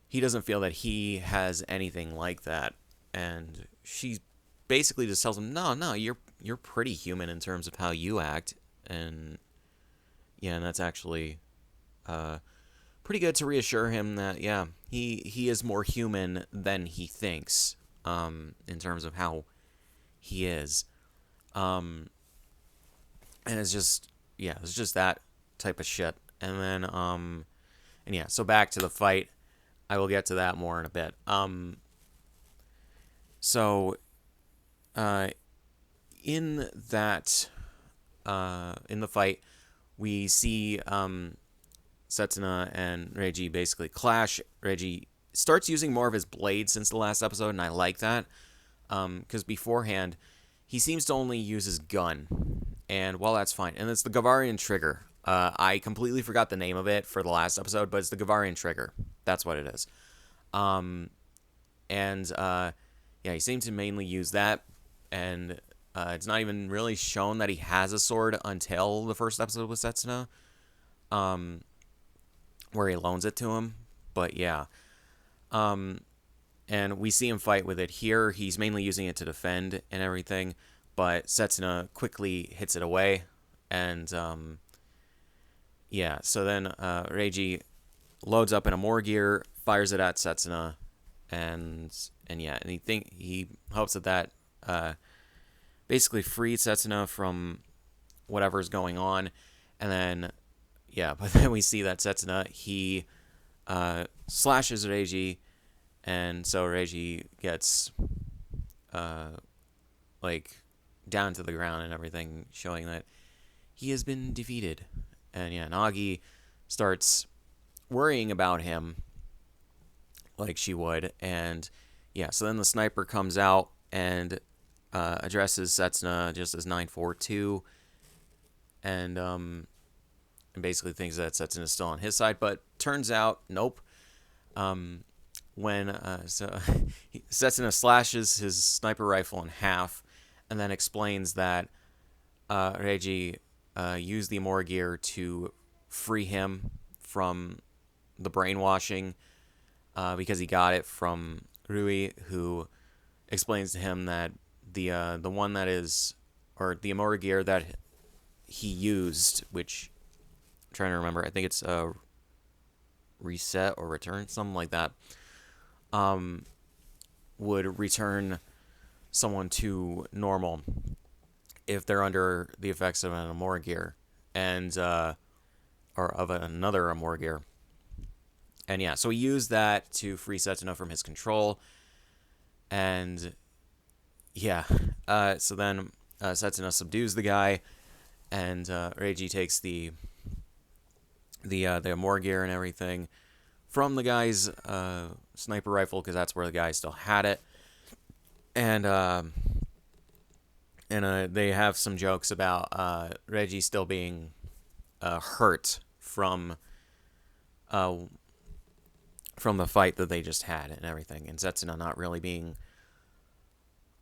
he doesn't feel that he has anything like that, and she basically just tells him, no, you're pretty human in terms of how you act, and yeah, and that's actually pretty good to reassure him that he is more human than he thinks, in terms of how he is, and it's just that type of shit, and then and yeah, so back to the fight. I will get to that more in a bit. So in that in the fight, we see Setsuna and Reiji basically clash. Reiji starts using more of his blade since the last episode, and I like that, because beforehand he seems to only use his gun, and well, that's fine. And it's the Gavarian trigger. I completely forgot the name of it for the last episode, but it's the Gavarian trigger. That's what it is. He seems to mainly use that, and it's not even really shown that he has a sword until the first episode with Setsuna, where he loans it to him. But yeah, and we see him fight with it here. He's mainly using it to defend and everything, but Setsuna quickly hits it away, and so then Reiji loads up in a more gear, fires it at Setsuna, and he hopes that basically frees Setsuna from whatever's going on, and then but then we see that Setsuna, he slashes Reiji, and so Reiji gets down to the ground and everything, showing that he has been defeated. And Nagi starts worrying about him like she would, and so then the sniper comes out and addresses Setsuna just as 942, and basically thinks that Setsuna is still on his side, but turns out nope. Setsuna slashes his sniper rifle in half, and then explains that Reiji used the Amora gear to free him from the brainwashing, because he got it from Rui, who explains to him that the one that is, or the Amora gear that he used, which I'm trying to remember, I think it's reset or return, something like that, would return someone to normal if they're under the effects of an Amora gear, and or of another Amora gear. And so he used that to free Setsuna from his control, and so then Setsuna subdues the guy, and Reiji takes the Amora gear and everything from the guy's sniper rifle, because that's where the guy still had it, and they have some jokes about Reiji still being hurt from the fight that they just had and everything, and Setsuna not really being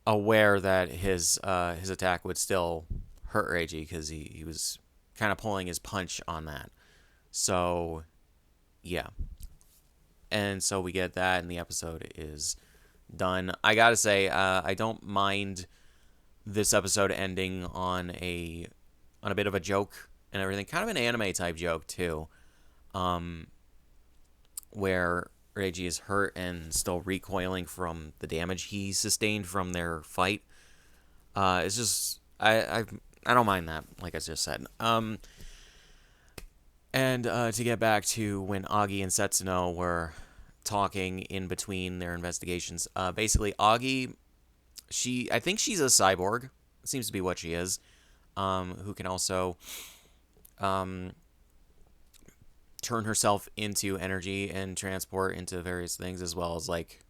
aware that his attack would still hurt Reiji, because he was kind of pulling his punch on that. So yeah. And so we get that, and the episode is done. I gotta say, I don't mind this episode ending on a bit of a joke and everything, kind of an anime type joke too, um, where Reiji is hurt and still recoiling from the damage he sustained from their fight. It's just I don't mind that, like I just said. And to get back to when Agi and Setsuno were talking in between their investigations, basically Agi, I think she's a cyborg. Seems to be what she is. Who can also um, turn herself into energy and transport into various things, as well as like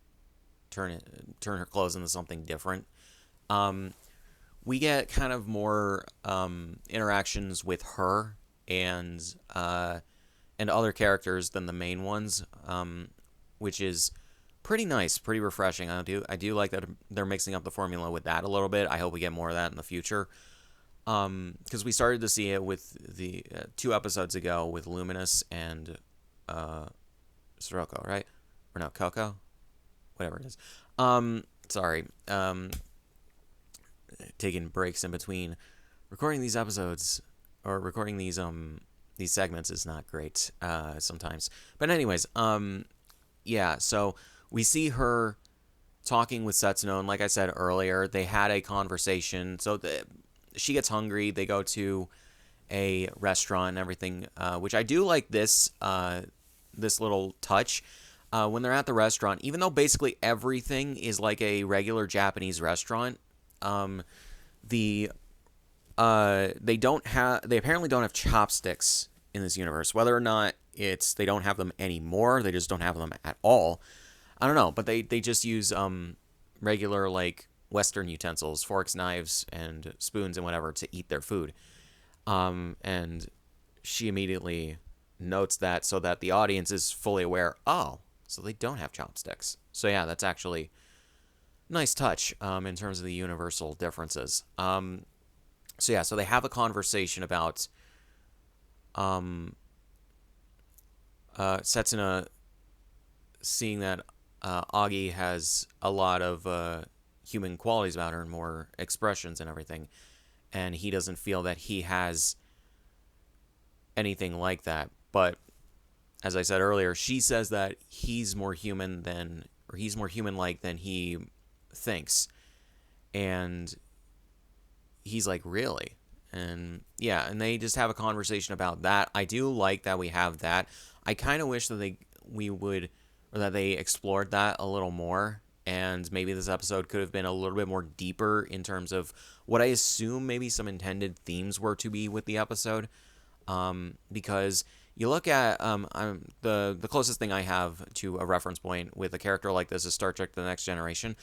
turn her clothes into something different. Um, we get kind of more interactions with her and and other characters than the main ones, which is pretty nice, pretty refreshing. I do like that they're mixing up the formula with that a little bit. I hope we get more of that in the future. Because we started to see it with the 2 episodes ago with Luminous and Sirocco, right? Or no, Coco, whatever it is. Sorry. Taking breaks in between recording these episodes or recording these segments is not great sometimes. But anyways, yeah. So we see her talking with Setsuno, and like I said earlier, they had a conversation. So she gets hungry. They go to a restaurant and everything, which I do like this little touch. When they're at the restaurant, even though basically everything is like a regular Japanese restaurant, they apparently don't have chopsticks in this universe. Whether or not it's they don't have them anymore, they just don't have them at all. I don't know, but they just use regular like Western utensils, forks, knives, and spoons and whatever to eat their food. And she immediately notes that so that the audience is fully aware. Oh, so they don't have chopsticks. So yeah, that's actually a nice touch in terms of the universal differences. So yeah, so they have a conversation about Setsuna seeing that Agi has a lot of human qualities about her and more expressions and everything, and he doesn't feel that he has anything like that. But as I said earlier, she says that he's more human-like than he thinks, and he's like, really? And yeah, and they just have a conversation about that. I do like that we have that. I kind of wish that they explored that a little more, and maybe this episode could have been a little bit more deeper in terms of what I assume maybe some intended themes were to be with the episode. Because you look at the closest thing I have to a reference point with a character like this is Star Trek: The Next Generation.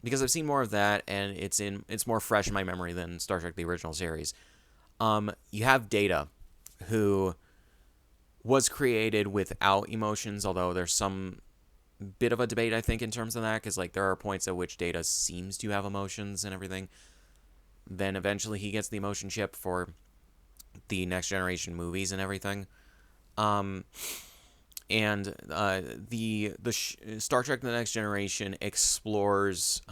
Because I've seen more of that, and it's more fresh in my memory than Star Trek: The Original Series. You have Data, who was created without emotions, although there's some bit of a debate, I think, in terms of that, because like there are points at which Data seems to have emotions and everything. Then eventually he gets the emotion chip for the Next Generation movies and everything. And the Star Trek: The Next Generation explores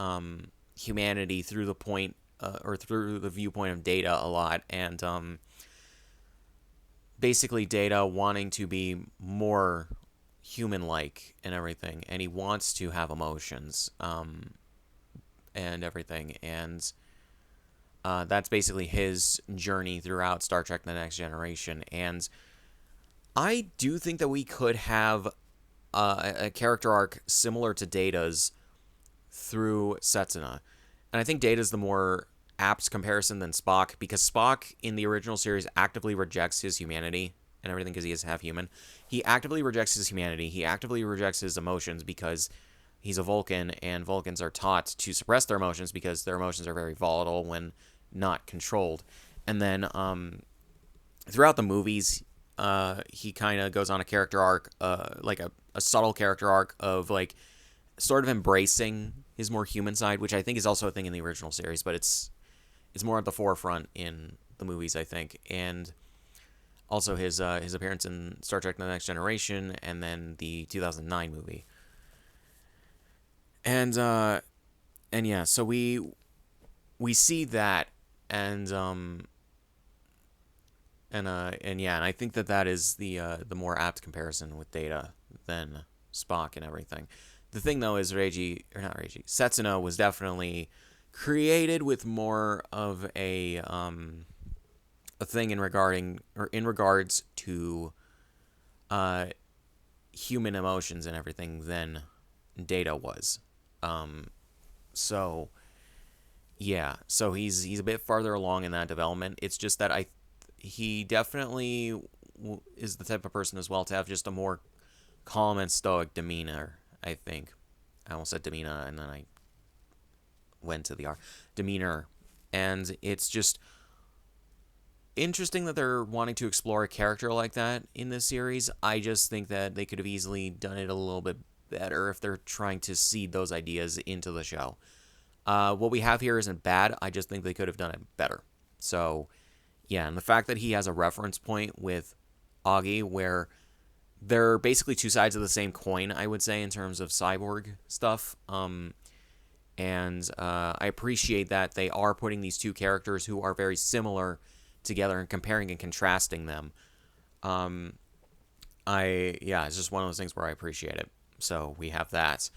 humanity through the point or through the viewpoint of Data a lot, and basically Data wanting to be more human-like and everything, and he wants to have emotions and everything, and that's basically his journey throughout Star Trek: The Next Generation. And I do think that we could have a character arc similar to Data's through Setsuna. And I think Data's the more apt comparison than Spock, because Spock in the original series actively rejects his humanity and everything because he is half human. He actively rejects his humanity. He actively rejects his emotions because he's a Vulcan, and Vulcans are taught to suppress their emotions because their emotions are very volatile when not controlled. And then throughout the movies, he kind of goes on a character arc, like a subtle character arc of like sort of embracing his more human side, which I think is also a thing in the original series, but it's more at the forefront in the movies, I think. And Also, his appearance in Star Trek: The Next Generation, and then the 2009 movie. And and yeah, so we see that, and and yeah, and I think that that is the more apt comparison with Data than Spock and everything. The thing though is Reiji, or not Reiji, Setsuna was definitely created with more of a thing in regarding or in regards to uh human emotions and everything than Data was. Um so yeah, so he's a bit farther along in that development. It's just that he definitely is the type of person as well to have just a more calm and stoic demeanor. I think I almost said demeanor and then I went to the R demeanor, and it's just interesting that they're wanting to explore a character like that in this series. I just think that they could have easily done it a little bit better if they're trying to seed those ideas into the show. What we have here isn't bad. I just think they could have done it better. So, yeah, and the fact that he has a reference point with Augie where they're basically two sides of the same coin, I would say, in terms of cyborg stuff. And I appreciate that they are putting these two characters who are very similar together and comparing and contrasting them. Um, yeah, it's just one of those things where I appreciate it. So we have that.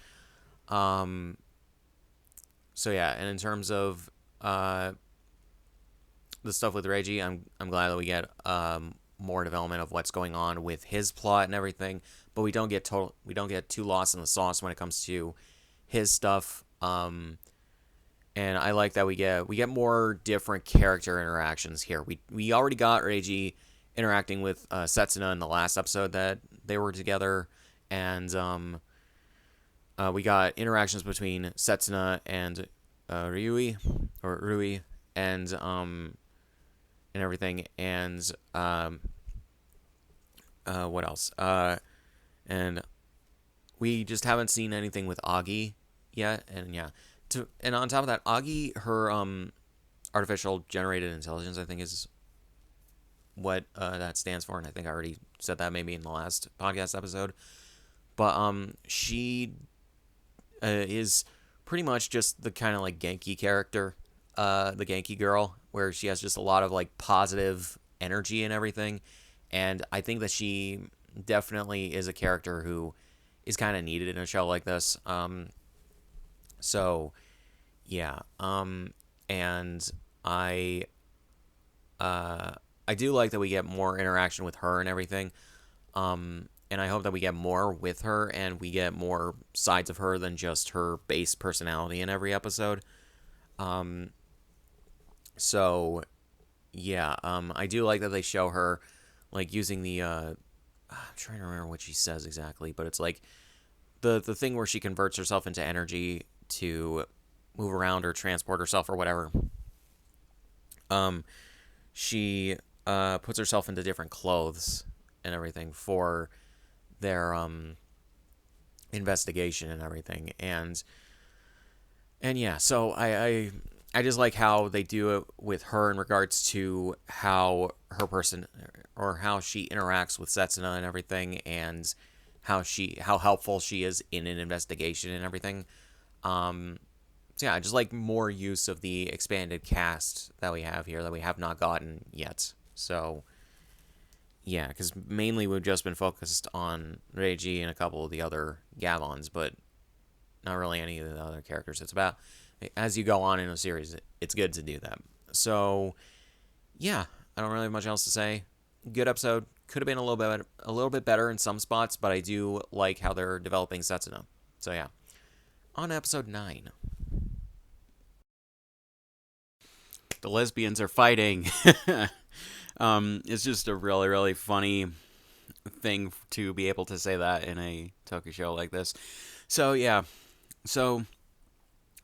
Um, so yeah, and in terms of the stuff with Reggie, I'm glad that we get more development of what's going on with his plot and everything, but we don't get too lost in the sauce when it comes to his stuff. And I like that we get more different character interactions here. We already got Reiji interacting with Setsuna in the last episode that they were together, and we got interactions between Setsuna and Rui, and everything, and what else? And we just haven't seen anything with Augie yet, and yeah. And on top of that, Augie, her artificial generated intelligence, I think is what that stands for, and I think I already said that maybe in the last podcast episode. But she is pretty much just the kind of like Genki character, the Genki girl, where she has just a lot of like positive energy and everything. And I think that she definitely is a character who is kind of needed in a show like this. So yeah, and I do like that we get more interaction with her and everything. And I hope that we get more with her and we get more sides of her than just her base personality in every episode. Um, so yeah, I do like that they show her like using the I'm trying to remember what she says exactly, but it's like the thing where she converts herself into energy to move around or transport herself or whatever. Um, she puts herself into different clothes and everything for their investigation and everything, and yeah, so I just like how they do it with her in regards to how her person or how she interacts with Setsuna and everything, and how helpful she is in an investigation and everything. So yeah, I just like more use of the expanded cast that we have here that we have not gotten yet. So yeah, because mainly we've just been focused on Reiji and a couple of the other Gavons, but not really any of the other characters. It's about as you go on in a series, it's good to do that. So yeah, I don't really have much else to say. Good episode. Could have been a little bit better in some spots, but I do like how they're developing Setsuna. So yeah, on episode 9. The lesbians are fighting. It's just a really, really funny thing to be able to say that in a Toku show like this. So yeah, so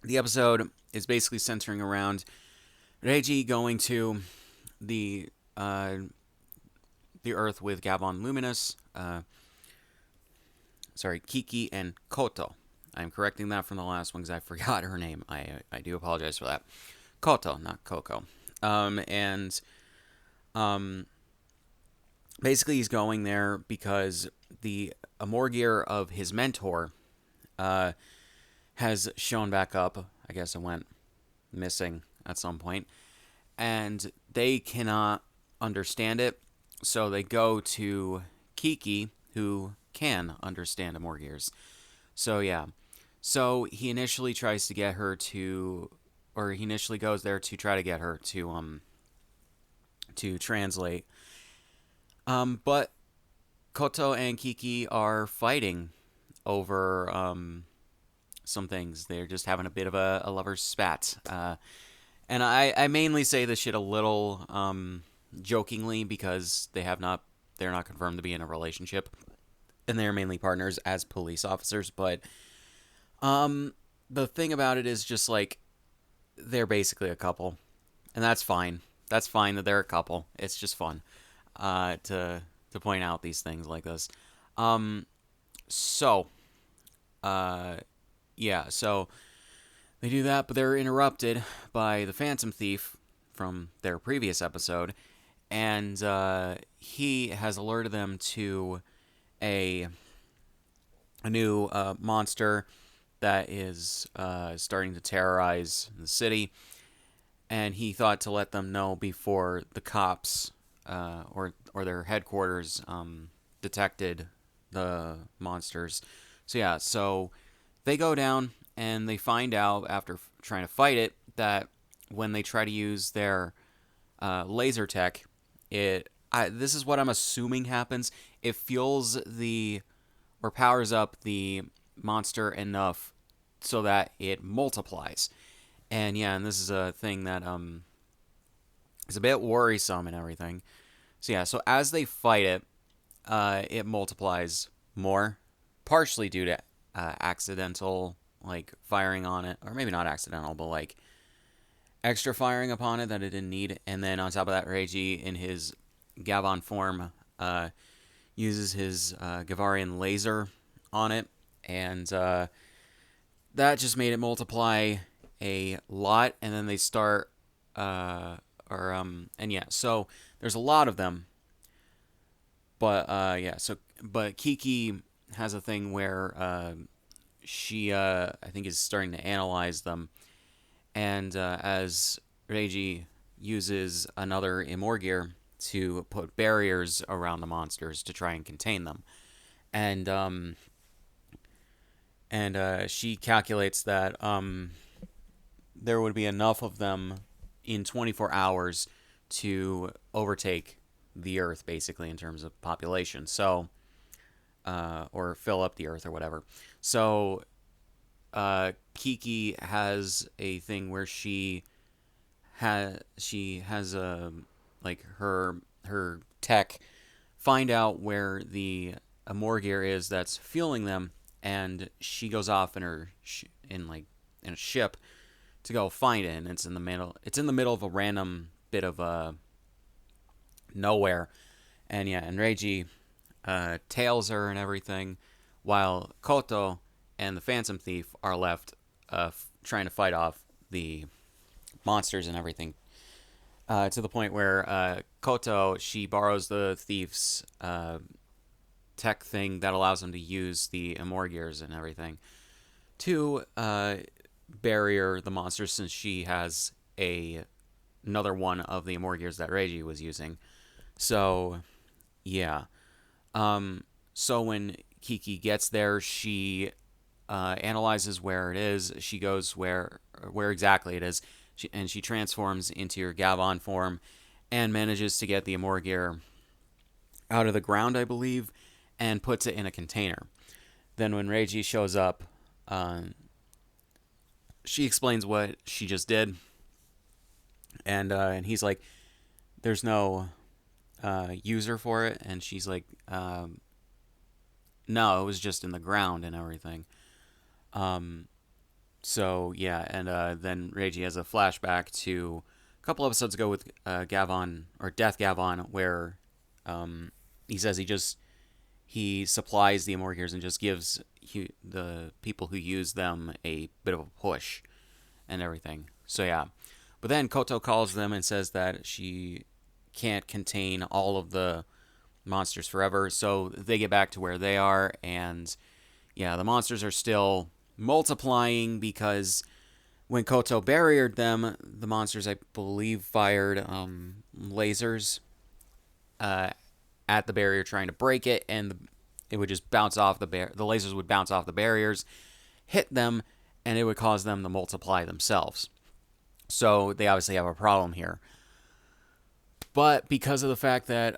the episode is basically centering around Reiji going to the uh, the Earth with Gavan Luminous, Kiki and Koto. I'm correcting that from the last one because I forgot her name. I do apologize for that. Koto, not Coco. And um, basically he's going there because the Amorgir of his mentor uh, has shown back up. I guess it went missing at some point, and they cannot understand it. So they go to Kiki, who can understand Amorgirs. So yeah, so he initially tries to get her to, or he initially goes there to try to get her to translate. But Koto and Kiki are fighting over some things. They're just having a bit of a lover's spat. And I mainly say this shit a little jokingly because they're not confirmed to be in a relationship, and they're mainly partners as police officers. But the thing about it is just like they're basically a couple, and that's fine. That's fine that they're a couple. It's just fun to point out these things like this. Um, so uh, yeah, so they do that, but they're interrupted by the Phantom Thief from their previous episode, and he has alerted them to a a new monster that is starting to terrorize the city, and he thought to let them know before the cops or their headquarters detected the monsters. So yeah, so they go down and they find out after trying to fight it that when they try to use their laser tech, this is what I'm assuming happens. It fuels the or powers up the monster enough so that it multiplies. And yeah, and this is a thing that is a bit worrisome and everything. So yeah, so as they fight it, it multiplies more, partially due to accidental like firing on it, or maybe not accidental, but like extra firing upon it that it didn't need. And then on top of that, Reiji in his Gavan form uses his Gavarian laser on it, and that just made it multiply a lot. And then they start, and yeah, so there's a lot of them, but yeah, so but Kiki has a thing where she I think is starting to analyze them, and as Reiji uses another Imorgir to put barriers around the monsters to try and contain them, and she calculates that there would be enough of them in 24 hours to overtake the Earth, basically in terms of population. So, or fill up the Earth or whatever. So, Kiki has a thing where she has a like her tech find out where the Morgir is that's fueling them, and she goes off in her in a ship to go find it. And it's in the middle. It's in the middle of a random bit of nowhere, and yeah, and Reiji tails her and everything, while Koto and the Phantom Thief are left trying to fight off the monsters and everything. To the point where Koto, she borrows the thief's tech thing that allows him to use the Amorgirs and everything to barrier the monsters, since she has another one of the Amorgirs that Reiji was using. So yeah. So when Kiki gets there, she analyzes where it is. She goes where exactly it is, and she transforms into her Gavan form and manages to get the Amorgir out of the ground, I believe, and puts it in a container. Then when Reiji shows up, she explains what she just did, and he's like, "There's no user for it," and she's like, "No, it was just in the ground and everything." So yeah, and then Reiji has a flashback to a couple episodes ago with Gavan or Death Gavan, where he says he supplies the Amorgirs and just gives the people who use them a bit of a push and everything. So yeah, but then Koto calls them and says that she can't contain all of the monsters forever. So they get back to where they are, and yeah, the monsters are still multiplying because when Koto barriered them, the monsters, I believe, fired lasers uh, at the barrier trying to break it, and it would just bounce off the lasers would bounce off the barriers, hit them, and it would cause them to multiply themselves. So they obviously have a problem here. But because of the fact that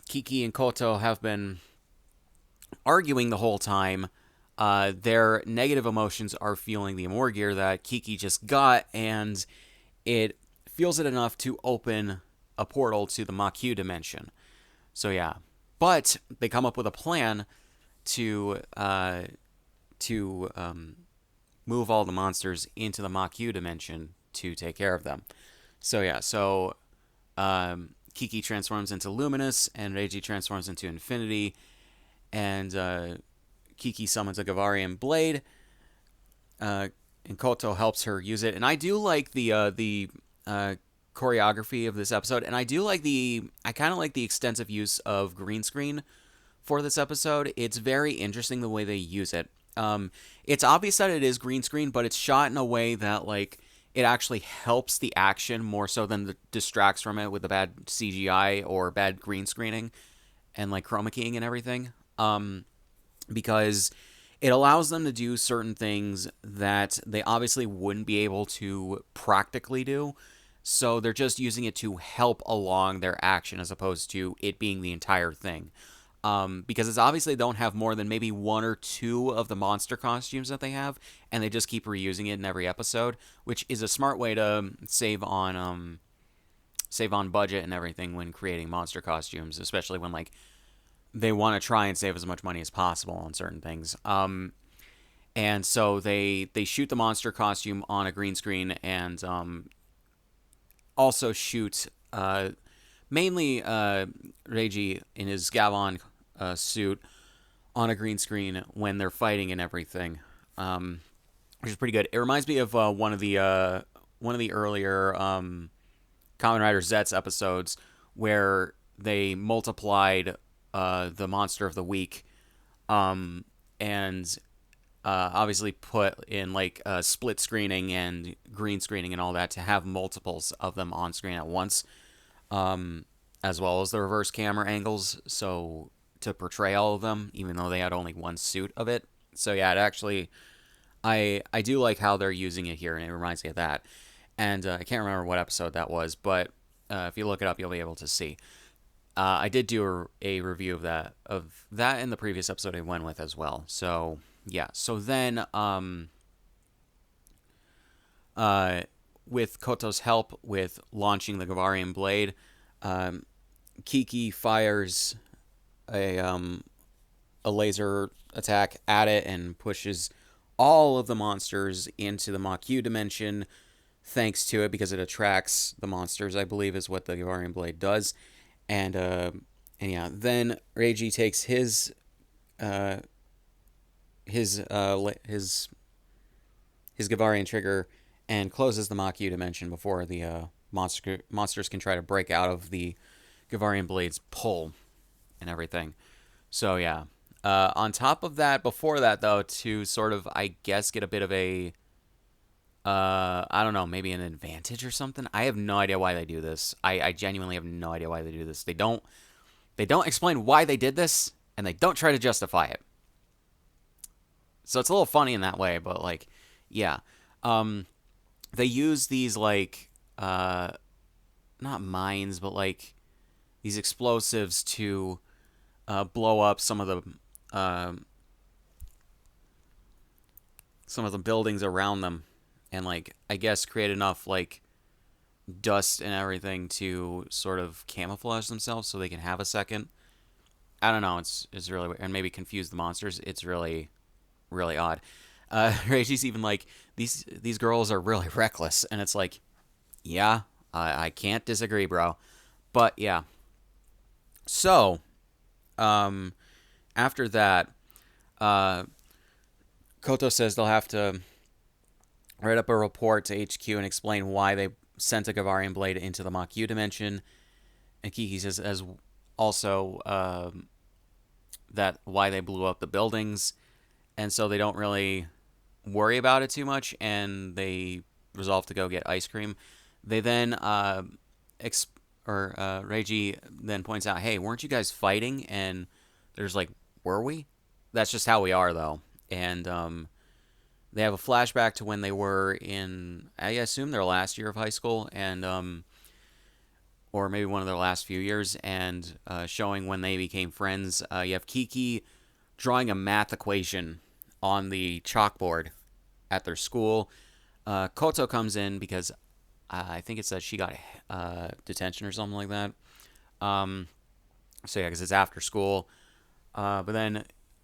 Kiki and Koto have been arguing the whole time, their negative emotions are feeling the Amorgear that Kiki just got, and it feels it enough to open a portal to the Makyu dimension. So yeah, but they come up with a plan to move all the monsters into the Makyu dimension to take care of them. So yeah, Kiki transforms into Luminous, and R.E.D transforms into Infinity, and Kiki summons a Gavarian blade, and Koto helps her use it. And I do like the choreography of this episode, and I kind of like the extensive use of green screen for this episode. It's very interesting the way they use it. It's obvious that it is green screen, but it's shot in a way that like it actually helps the action more so than distracts from it with the bad CGI or bad green screening and like chroma keying and everything. Because it allows them to do certain things that they obviously wouldn't be able to practically do. So they're just using it to help along their action as opposed to it being the entire thing. Because it's obviously they don't have more than maybe one or two of the monster costumes that they have, and they just keep reusing it in every episode, which is a smart way to save on budget and everything when creating monster costumes, especially when like they want to try and save as much money as possible on certain things. And so they shoot the monster costume on a green screen, and also shoot mainly R.E.D in his Gavan suit on a green screen when they're fighting and everything, which is pretty good. It reminds me of one of the earlier Kamen Rider Zets episodes where they multiplied the monster of the week, and obviously put in like split screening and green screening and all that to have multiples of them on screen at once, as well as the reverse camera angles, so to portray all of them, even though they had only one suit of it. So yeah, it actually, I do like how they're using it here, and it reminds me of that. And I can't remember what episode that was, but if you look it up, you'll be able to see. I did do a review of that in the previous episode I went with as well. So yeah, so then with Koto's help with launching the Gavarian blade, Kiki fires a laser attack at it and pushes all of the monsters into the Makyu dimension thanks to it, because it attracts the monsters, I believe is what the Gavarian blade does. And yeah, then R.E.D takes his Gavarian trigger and closes the Makyu dimension before the monsters can try to break out of the Gavarian blade's pull and everything. So yeah. On top of that, before that though, to sort of, I guess, get a bit of a I don't know, maybe an advantage or something. I have no idea why they do this. I genuinely have no idea why they do this. They don't explain why they did this, and they don't try to justify it. So it's a little funny in that way, but like, yeah. They use these like not mines, but like these explosives to blow up some of the buildings around them, and like I guess create enough like dust and everything to sort of camouflage themselves so they can have a second. I don't know. It's really weird. And maybe confuse the monsters. It's really really odd. Reishi's even like, these girls are really reckless, and it's like, yeah, I can't disagree, bro. But yeah. So, after that, Koto says they'll have to write up a report to HQ and explain why they sent a Gavarian blade into the Makyu dimension. And Kiki says, also that why they blew up the buildings, and so they don't really worry about it too much, and they resolve to go get ice cream. They then ex- or Reiji then points out, "Hey, weren't you guys fighting?" And there's like, "Were we?" That's just how we are, though. And they have a flashback to when they were in, I assume, their last year of high school, and or maybe one of their last few years, and showing when they became friends. You have Kiki drawing a math equation on the chalkboard at their school. Koto comes in because I think it says she got detention or something like that. Um, so yeah, because it's after school. But then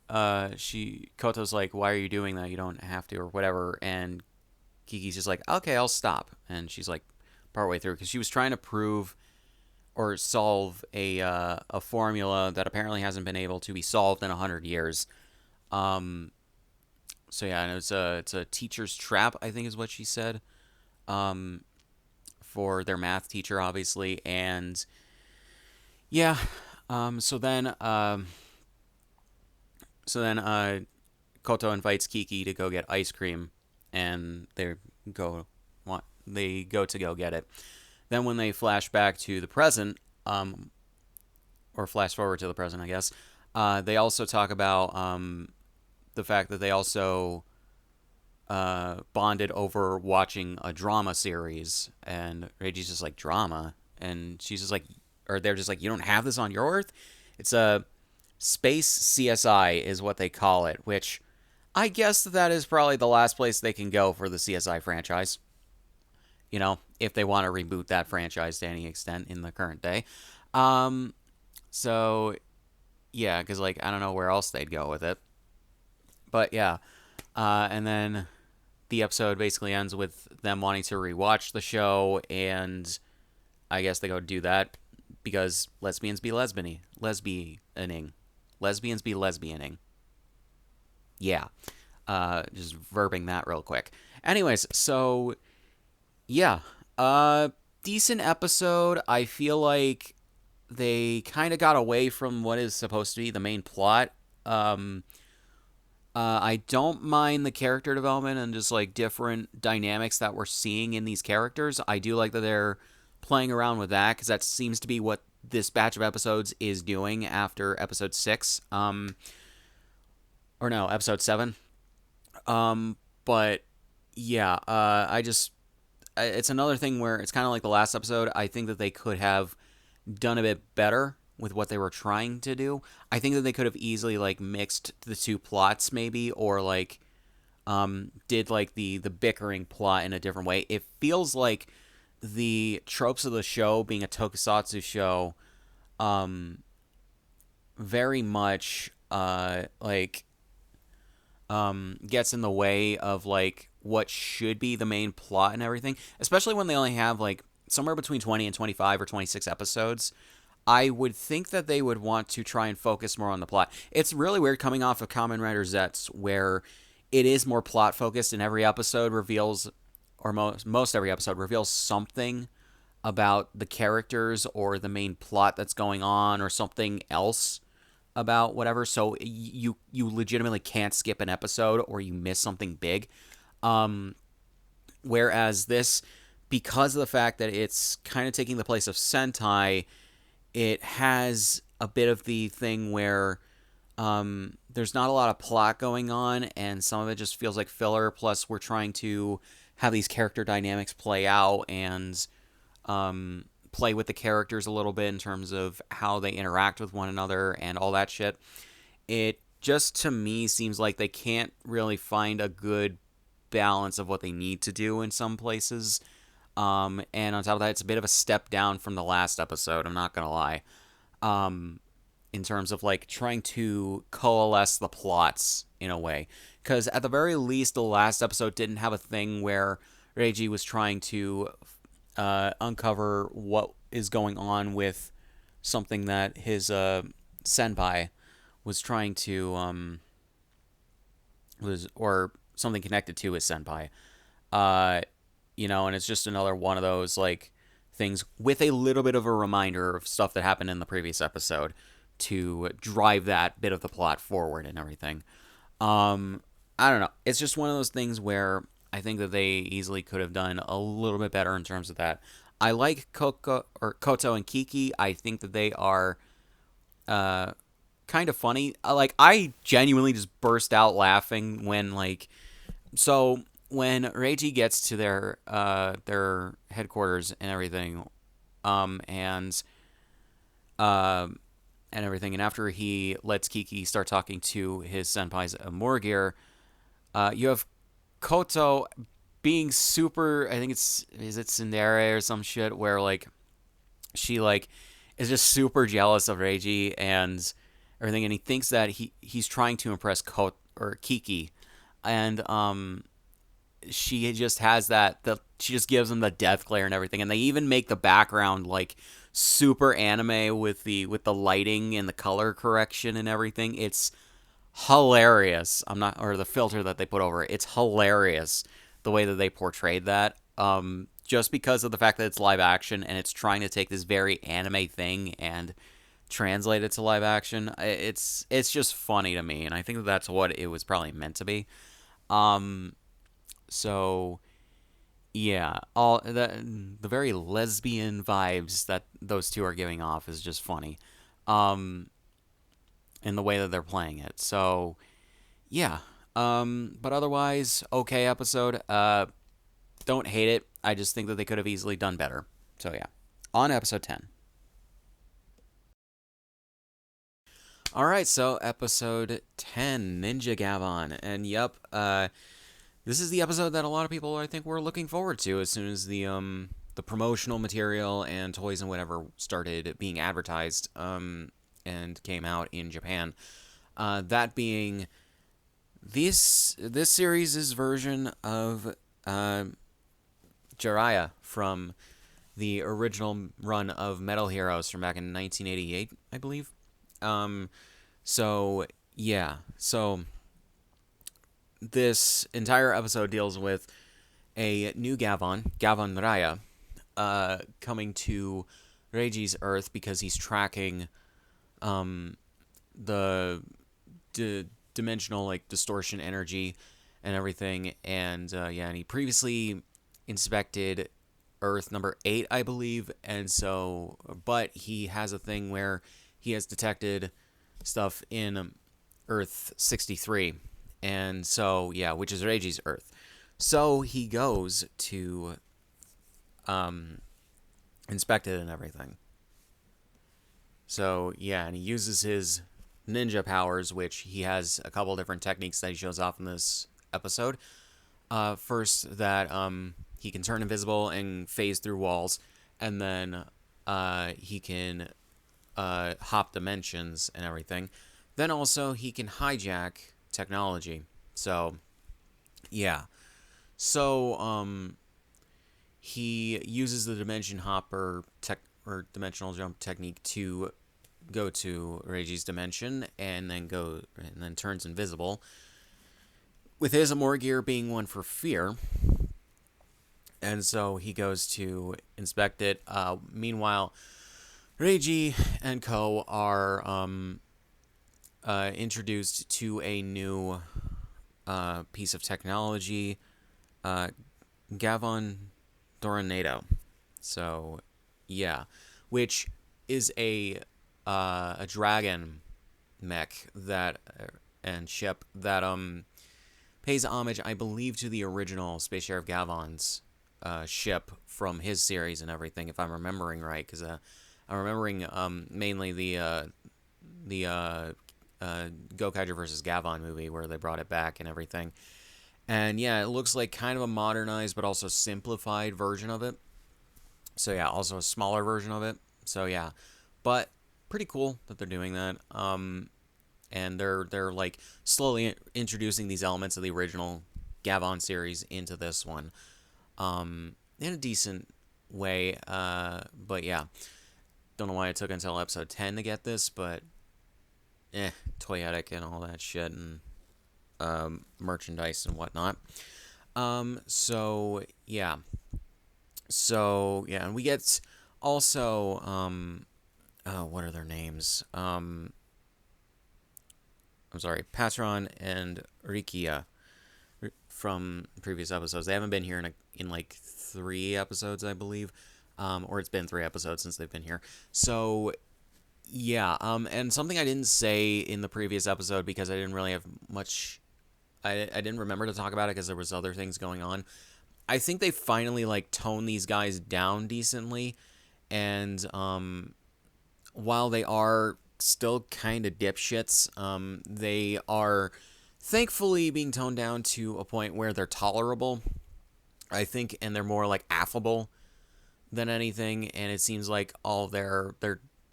Koto's like, "Why are you doing that? You don't have to," or whatever. And Kiki's just like, "Okay, I'll stop." And she's like, partway through, because she was trying to prove or solve a formula that apparently hasn't been able to be solved in 100 years. Um, so yeah, and it's a teacher's trap, I think is what she said. Um, for their math teacher, obviously, and yeah. So then Koto invites Kiki to go get ice cream, and go they go to go get it. Then when they flash back to the present, or flash forward to the present, I guess, they also talk about the fact that they also bonded over watching a drama series, and Reiji's just like, drama, and she's just like, or they're just like, you don't have this on your Earth. It's a space CSI is what they call it, which I guess that is probably the last place they can go for the CSI franchise. If they want to reboot that franchise to any extent in the current day. Um, so yeah, because like I don't know where else they'd go with it, but yeah, and then the episode basically ends with them wanting to rewatch the show, and I guess they go do that because lesbians be lesbianing, lesbians be lesbianing. Yeah, just verbing that real quick. Anyways, so yeah, decent episode. I feel like they kind of got away from what is supposed to be the main plot. Um, I don't mind the character development and just like different dynamics that we're seeing in these characters. I do like that they're playing around with that because that seems to be what this batch of episodes is doing after episode 6. Or no, episode 7. But yeah, it's another thing where it's kind of like the last episode. I think that they could have done a bit better with what they were trying to do. I think that they could have easily like mixed the two plots maybe, or like did like the bickering plot in a different way. It feels like the tropes of the show being a tokusatsu show um very much gets in the way of like what should be the main plot and everything, especially when they only have like somewhere between 20 and 25 or 26 episodes. I would think that they would want to try and focus more on the plot. It's really weird coming off of Kamen Rider Zets, where it is more plot focused, and every episode reveals, or most every episode reveals something about the characters or the main plot that's going on, or something else about whatever. So you legitimately can't skip an episode, or you miss something big. Um, Whereas this, because of the fact that it's kind of taking the place of Sentai, it has a bit of the thing where there's not a lot of plot going on, and some of it just feels like filler. Plus, we're trying to have these character dynamics play out and play with the characters a little bit in terms of how they interact with one another and all that shit. It just to me seems like they can't really find a good balance of what they need to do in some places. And on top of that, it's a bit of a step down from the last episode. I'm not gonna lie. In terms of like trying to coalesce the plots in a way, because at the very least, the last episode didn't have a thing where Reiji was trying to uncover what is going on with something that his senpai was trying to was or something connected to his senpai. Uh, and it's just another one of those like things with a little bit of a reminder of stuff that happened in the previous episode to drive that bit of the plot forward and everything. Um, I don't know. It's just one of those things where I think that they easily could have done a little bit better in terms of that. I like Koto and Kiki. I think that they are uh, kind of funny. Like I genuinely just burst out laughing when when Reiji gets to their headquarters and everything, um and um and everything, and after he lets Kiki start talking to his senpais Morgir, you have Koto being super. I think is it Tsundere or some shit where she is just super jealous of Reiji and everything, and he thinks that he's trying to impress Kiki, and she just has she just gives him the death glare and everything, and they even make the background like super anime with the lighting and the color correction and everything. It's hilarious. I'm not or the filter that they put over it. It's hilarious the way that they portrayed that. Just because of the fact that it's live action and it's trying to take this very anime thing and translate it to live action. It's just funny to me, and I think that that's what it was probably meant to be. Um, so yeah, all the very lesbian vibes that those two are giving off is just funny, um, in the way that they're playing it. So yeah, but otherwise, okay episode. Don't hate it. I just think that they could have easily done better. So yeah, on episode 10. All right, so episode 10, Ninja Gavan, and yep, this is the episode that a lot of people I think were looking forward to as soon as the promotional material and toys and whatever started being advertised and came out in Japan. That being this series' version of Jiraiya from the original run of Metal Heroes from back in 1988, I believe. Um, so yeah, so this entire episode deals with a new Gavan Raya, coming to Reiji's Earth because he's tracking the dimensional distortion energy and everything, and and he previously inspected Earth number 8, I believe, and so but he has a thing where he has detected stuff in Earth 63, and so which is Reiji's Earth. So he goes to inspect it and everything. So and he uses his ninja powers, which he has a couple different techniques that he shows off in this episode. First, that he can turn invisible and phase through walls, and then he can hop dimensions and everything. Then also he can hijack technology. So yeah, so he uses the dimension hopper or dimensional jump technique to go to Reiji's dimension and then turns invisible. With his Amor gear being one for fear, and so he goes to inspect it. Meanwhile, Reiji and Co are introduced to a new piece of technology, Gavan Doronado. So, yeah, which is a dragon mech that and ship that pays homage, I believe, to the original Space Sheriff Gavan's ship from his series and everything, if I'm remembering right, because I'm remembering mainly the Gokaiger versus Gavan movie where they brought it back and everything. And yeah, it looks like kind of a modernized but also simplified version of it. So yeah, also a smaller version of it. So yeah, but pretty cool that they're doing that. And they're like slowly introducing these elements of the original Gavan series into this one, in a decent way. But yeah, don't know why it took until episode 10 to get this, but toyetic and all that shit and merchandise and whatnot. So yeah. So yeah, and we get also oh, what are their names? I'm sorry, Patron and Rikia from previous episodes. They haven't been here in like 3 episodes, I believe, or it's been 3 episodes since they've been here. So yeah, and something I didn't say in the previous episode because I didn't really have much. I didn't remember to talk about it because there was other things going on. I think they finally like toned these guys down decently, and while they are still kind of dipshits, they are thankfully being toned down to a point where they're tolerable. I think, and they're more like affable than anything. And it seems like all their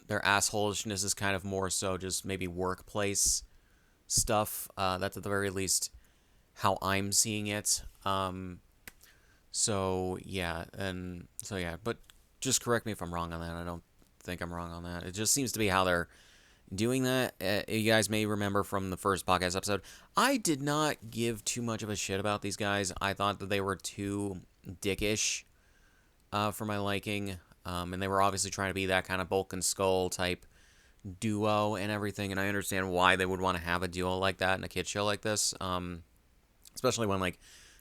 assholishness is kind of more so just maybe workplace stuff. That's at the very least how I'm seeing it. So yeah, and so yeah, but just correct me if I'm wrong on that. I don't think I'm wrong on that. It just seems to be how they're doing that. You guys may remember from the first podcast episode, I did not give too much of a shit about these guys. I thought that they were too dickish for my liking, and they were obviously trying to be that kind of Bulk and Skull type duo and everything. And I understand why they would want to have a duo like that in a kid show like this, especially when like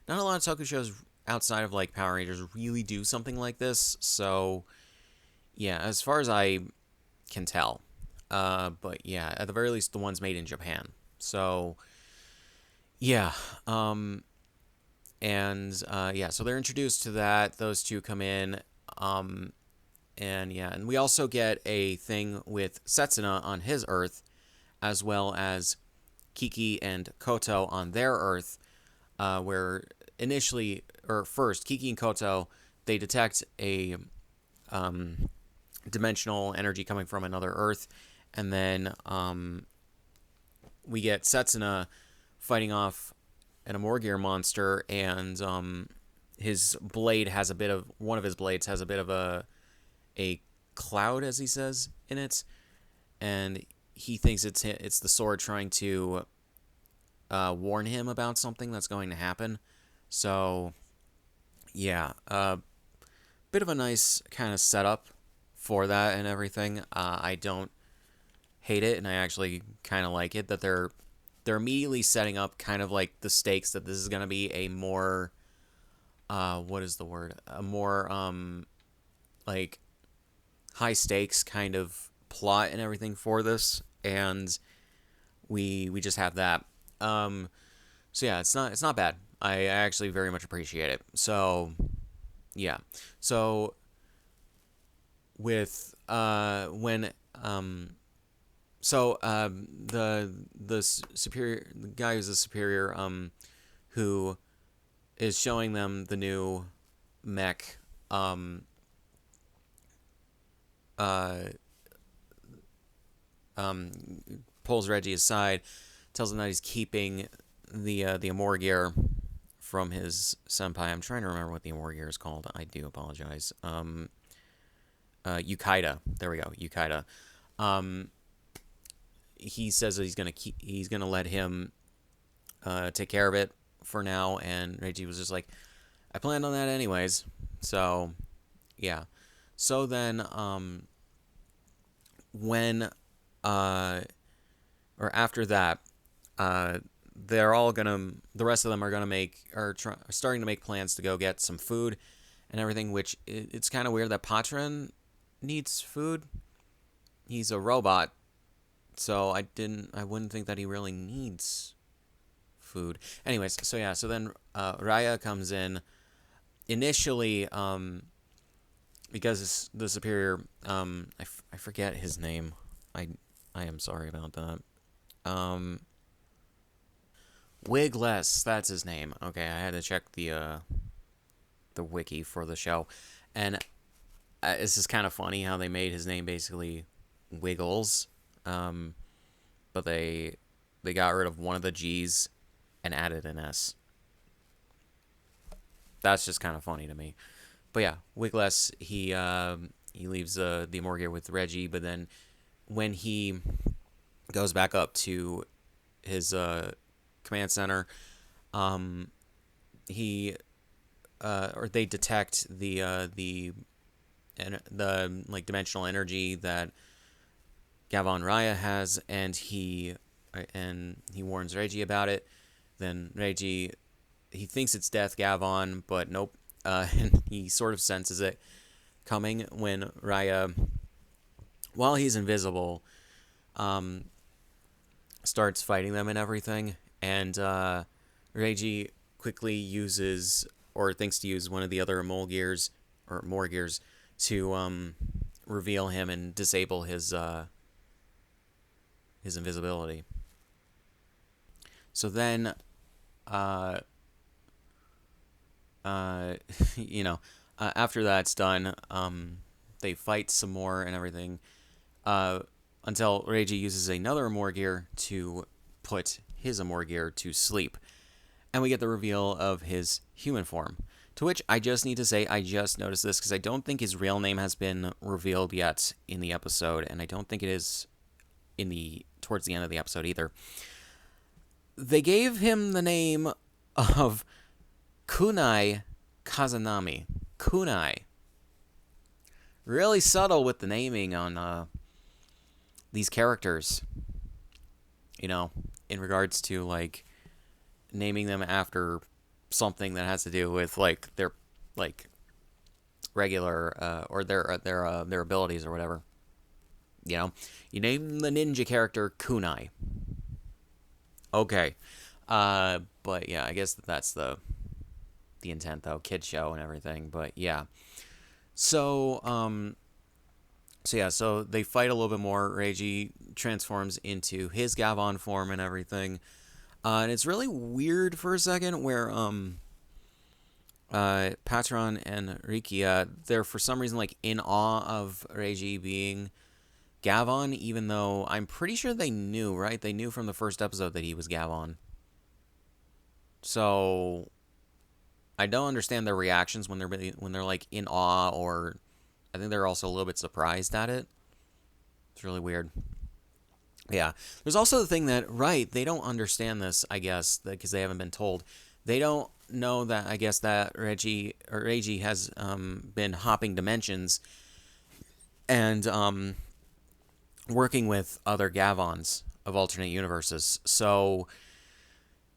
not a lot of toku shows outside of like Power Rangers really do something like this. So yeah, as far as I can tell. But yeah, at the very least, the ones made in Japan. So yeah, and yeah, so they're introduced to that. Those two come in, and yeah, and we also get a thing with Setsuna on his Earth, as well as Kiki and Koto on their Earth, where initially or first Kiki and Koto they detect a dimensional energy coming from another Earth, and then we get Setsuna fighting off an Amorgear monster, and his blade has a bit of one of his blades has a bit of a cloud, as he says, in it, and he thinks it's the sword trying to warn him about something that's going to happen. So yeah, bit of a nice kind of setup for that and everything. I don't hate it, and I actually kind of like it that they're immediately setting up kind of like the stakes that this is going to be a more what is the word, a more like high stakes kind of plot and everything for this, and we just have that. So yeah, it's not bad. I actually very much appreciate it. So yeah, so with when the superior, the guy who's a superior, who is showing them the new mech, uh, um, pulls Reggie aside, tells him that he's keeping the Amorgear from his senpai. I'm trying to remember what the Amorgear is called. I do apologize. Yukaida. There we go. Yukaida. Um, he says that he's gonna let him take care of it for now, and Reiji was just like, I planned on that anyways. So yeah. So then when or after that, they're all gonna the rest of them are gonna are starting to make plans to go get some food and everything, which it's kind of weird that Patron needs food. He's a robot, so I wouldn't think that he really needs food. Anyways, so yeah, so then Raya comes in initially, because the superior, I forget his name. I am sorry about that. Um, Wigless, that's his name. Okay, I had to check the wiki for the show, and it's just kind of funny how they made his name basically Wiggles, um, but they got rid of one of the G's and added an S. That's just kind of funny to me. But yeah, Wigless, he leaves the Morgir with Reggie, but then when he goes back up to his command center, um, he or they detect the like dimensional energy that Gavan Raya has, and he warns Reiji about it. Then Reiji, he thinks it's Death Gavan, but nope. And he sort of senses it coming when Raya, while he's invisible, um, starts fighting them and everything. And Reiji quickly uses, or thinks to use, one of the other mole gears or more gears to reveal him and disable his invisibility. So then, uh, uh, you know, after that's done, they fight some more and everything, uh, until Reiji uses another Amorgear to put his Amorgear to sleep. And we get the reveal of his human form. To which I just need to say, I just noticed this because I don't think his real name has been revealed yet in the episode, and I don't think it is towards the end of the episode either. They gave him the name of Kunai Kazanami. Kunai. Really subtle with the naming on these characters. You know, in regards to like naming them after something that has to do with like their like regular or their abilities or whatever. You know, you name the ninja character Kunai. Okay, but yeah, I guess that's the intent though, kid show and everything. But yeah, so so they fight a little bit more. Reiji transforms into his Gavan form and everything. And it's really weird for a second where Patron and Rikia, they're for some reason like in awe of Reiji being Gavan, even though I'm pretty sure they knew, right? They knew from the first episode that he was Gavan. So I don't understand their reactions when they're like in awe, or I think they're also a little bit surprised at it. It's really weird. Yeah. There's also the thing that, right, they don't understand this, I guess, because they haven't been told. They don't know that, I guess, that Reggie has been hopping dimensions and working with other Gavons of alternate universes. So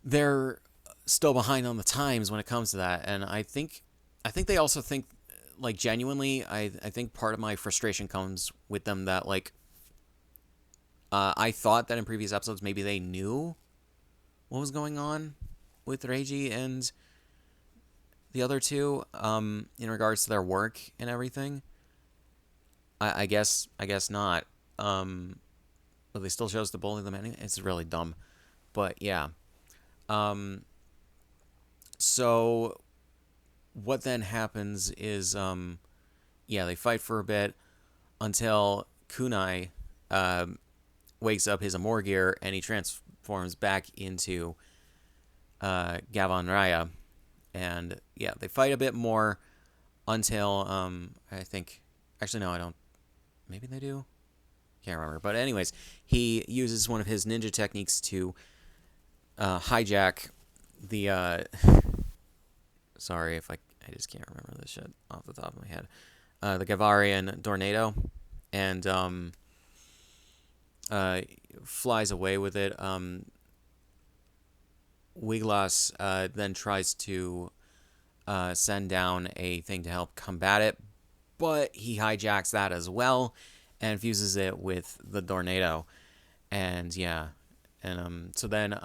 they're still behind on the times when it comes to that. And I think they also think, like, genuinely, I think part of my frustration comes with them that, like, I thought that in previous episodes maybe they knew what was going on with Reiji and the other two, in regards to their work and everything. I guess not. But they still chose to bully them anyway. It's really dumb. But yeah. Um, so what then happens is, yeah, they fight for a bit until Kunai wakes up his Amorgear and he transforms back into Gavan Raya. And yeah, they fight a bit more until I think, actually no, I don't. Maybe they do. Can't remember. But anyways, he uses one of his ninja techniques to hijack the. Sorry if I just can't remember this shit off the top of my head. The Gavarian Tornado, and flies away with it. Wiglas then tries to send down a thing to help combat it, but he hijacks that as well and fuses it with the Tornado. And yeah, and so then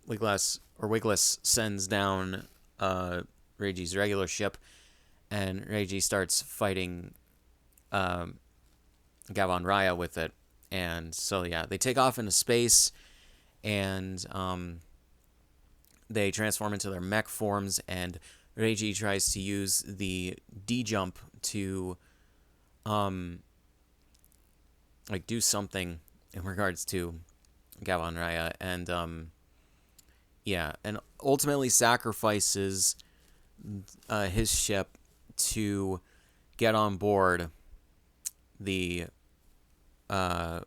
Wiglas sends down Reiji's regular ship, and Reiji starts fighting Gavan Raya with it. And so yeah, they take off into space, and they transform into their mech forms, and Reiji tries to use the D jump to like do something in regards to Gavan Raya, and yeah, and ultimately sacrifices his ship to get on board the I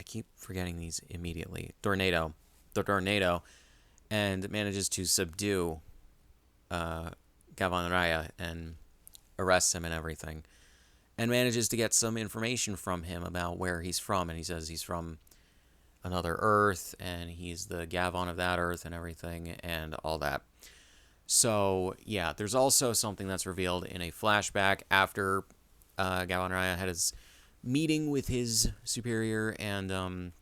keep forgetting these immediately. The tornado, and manages to subdue Gavan Raya and arrests him and everything, and manages to get some information from him about where he's from. And he says he's from another Earth, and he's the Gavan of that Earth and everything, and all that. So yeah, there's also something that's revealed in a flashback after Gavan Raya had his meeting with his superior, and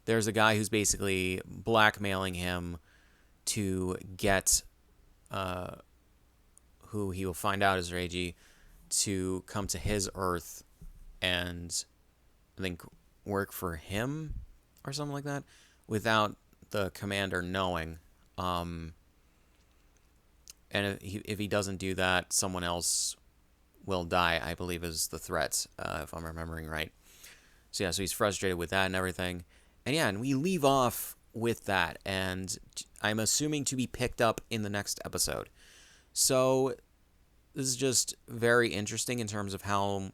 there's a guy who's basically blackmailing him to get who he will find out is R.E.D to come to his Earth and I think work for him or something like that without the commander knowing. Um, and if he doesn't do that, someone else will die, I believe is the threat, if I'm remembering right. So yeah, so he's frustrated with that and everything. And yeah, and we leave off with that, and I'm assuming to be picked up in the next episode. So this is just very interesting in terms of how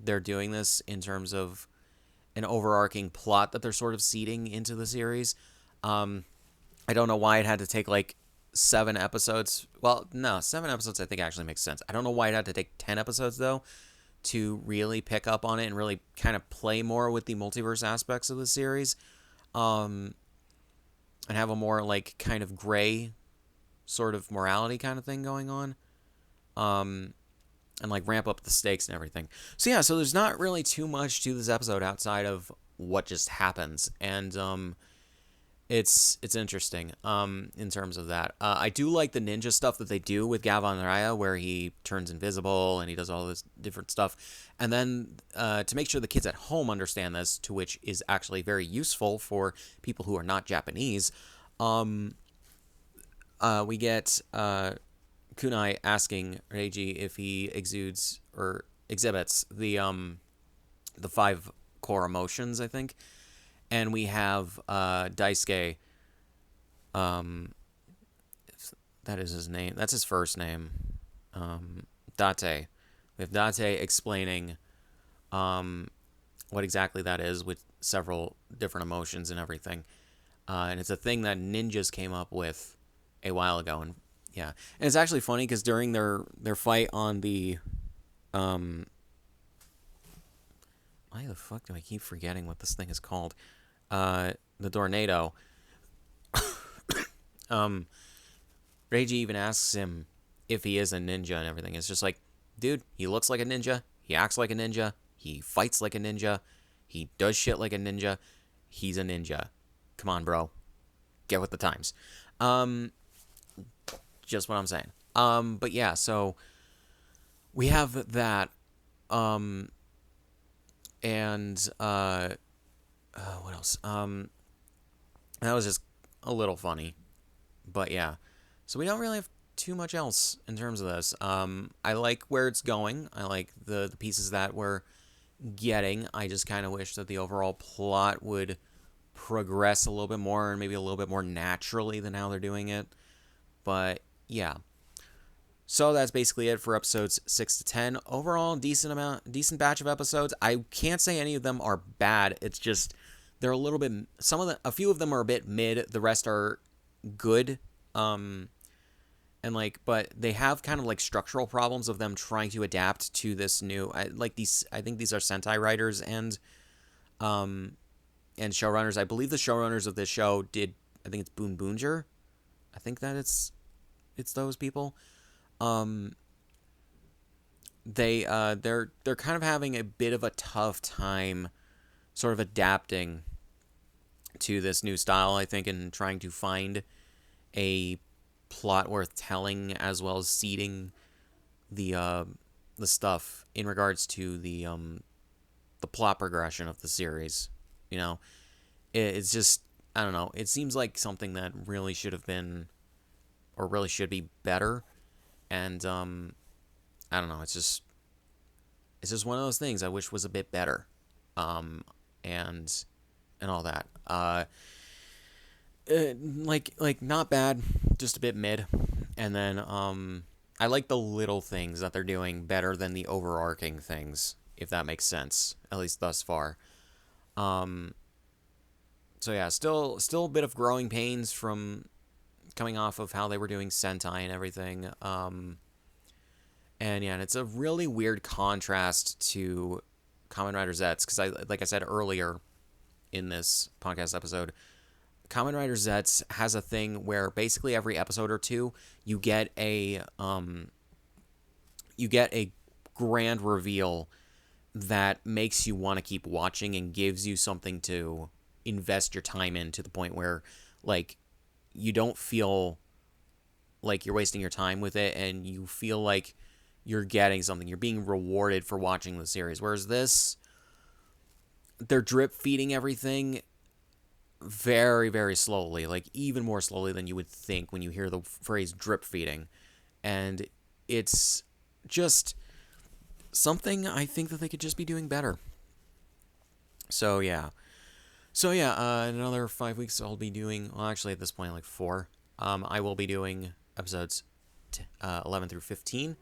they're doing this in terms of an overarching plot that they're sort of seeding into the series. Um, I don't know why it had to take like 7 episodes. Well, no, 7 episodes I think actually makes sense. I don't know why it had to take 10 episodes though to really pick up on it and really kind of play more with the multiverse aspects of the series, um, and have a more like kind of gray sort of morality kind of thing going on. Um, and like ramp up the stakes and everything. So yeah, so there's not really too much to this episode outside of what just happens, and it's interesting in terms of that. I do like the ninja stuff that they do with Gavan Raya, where he turns invisible and he does all this different stuff, and then to make sure the kids at home understand this, to which is actually very useful for people who are not Japanese. Um, we get Kunai asking Reiji if he exudes or exhibits the 5 core emotions, I think, and we have Daisuke. Um, that is his name. That's his first name. Date. We have Date explaining um, what exactly that is with several different emotions and everything. And it's a thing that ninjas came up with a while ago, and yeah, and it's actually funny because during their fight on the why the fuck do I keep forgetting what this thing is called? The tornado. Um, Reiji even asks him if he is a ninja and everything. It's just like, dude, he looks like a ninja. He acts like a ninja. He fights like a ninja. He does shit like a ninja. He's a ninja. Come on, bro. Get with the times. Um, just what I'm saying. But yeah, so we have that. Um, and what else? That was just a little funny, but yeah. So we don't really have too much else in terms of this. I like where it's going. I like the pieces that we're getting. I just kind of wish that the overall plot would progress a little bit more and maybe a little bit more naturally than how they're doing it. But yeah. So that's basically it for episodes 6 to 10. Overall, decent batch of episodes. I can't say any of them are bad. It's just they're a little bit. A few of them are a bit mid. The rest are good. And like, but they have kind of like structural problems of them trying to adapt to this new. Like these, I think these are Sentai writers um and showrunners. I believe the showrunners of this show did. I think it's Boon Boonger. I think that it's those people. Um, they're kind of having a bit of a tough time sort of adapting to this new style, I think, and trying to find a plot worth telling as well as seeding the stuff in regards to the plot progression of the series. You know, it's just, I don't know. It seems like something that really should have been or really should be better, and I don't know. It's just one of those things I wish was a bit better, um, and all that. Like not bad, just a bit mid, and then I like the little things that they're doing better than the overarching things, if that makes sense, at least thus far. Um, so yeah, still a bit of growing pains from coming off of how they were doing Sentai and everything. And yeah, and it's a really weird contrast to Kamen Rider Zets because like I said earlier in this podcast episode, Kamen Rider Zets has a thing where basically every episode or two you get a grand reveal that makes you want to keep watching and gives you something to invest your time in to the point where like you don't feel like you're wasting your time with it and you feel like you're getting something. You're being rewarded for watching the series. Whereas this, they're drip feeding everything very, very slowly, like even more slowly than you would think when you hear the phrase drip feeding. And it's just something I think that they could just be doing better. So, yeah. So, yeah, in another 5 weeks, I'll be doing, well, actually, at this point, like 4. I will be doing episodes 11 through 15.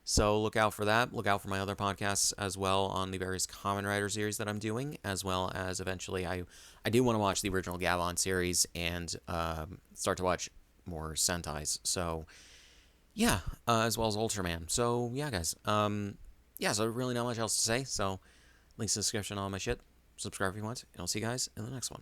So look out for that. Look out for my other podcasts as well on the various Kamen Rider series that I'm doing, as well as eventually I do want to watch the original Gavan series and start to watch more Sentais. So yeah, as well as Ultraman. So yeah, guys. Yeah, so really not much else to say. So links in the description on all my shit. Subscribe if you want, and I'll see you guys in the next one.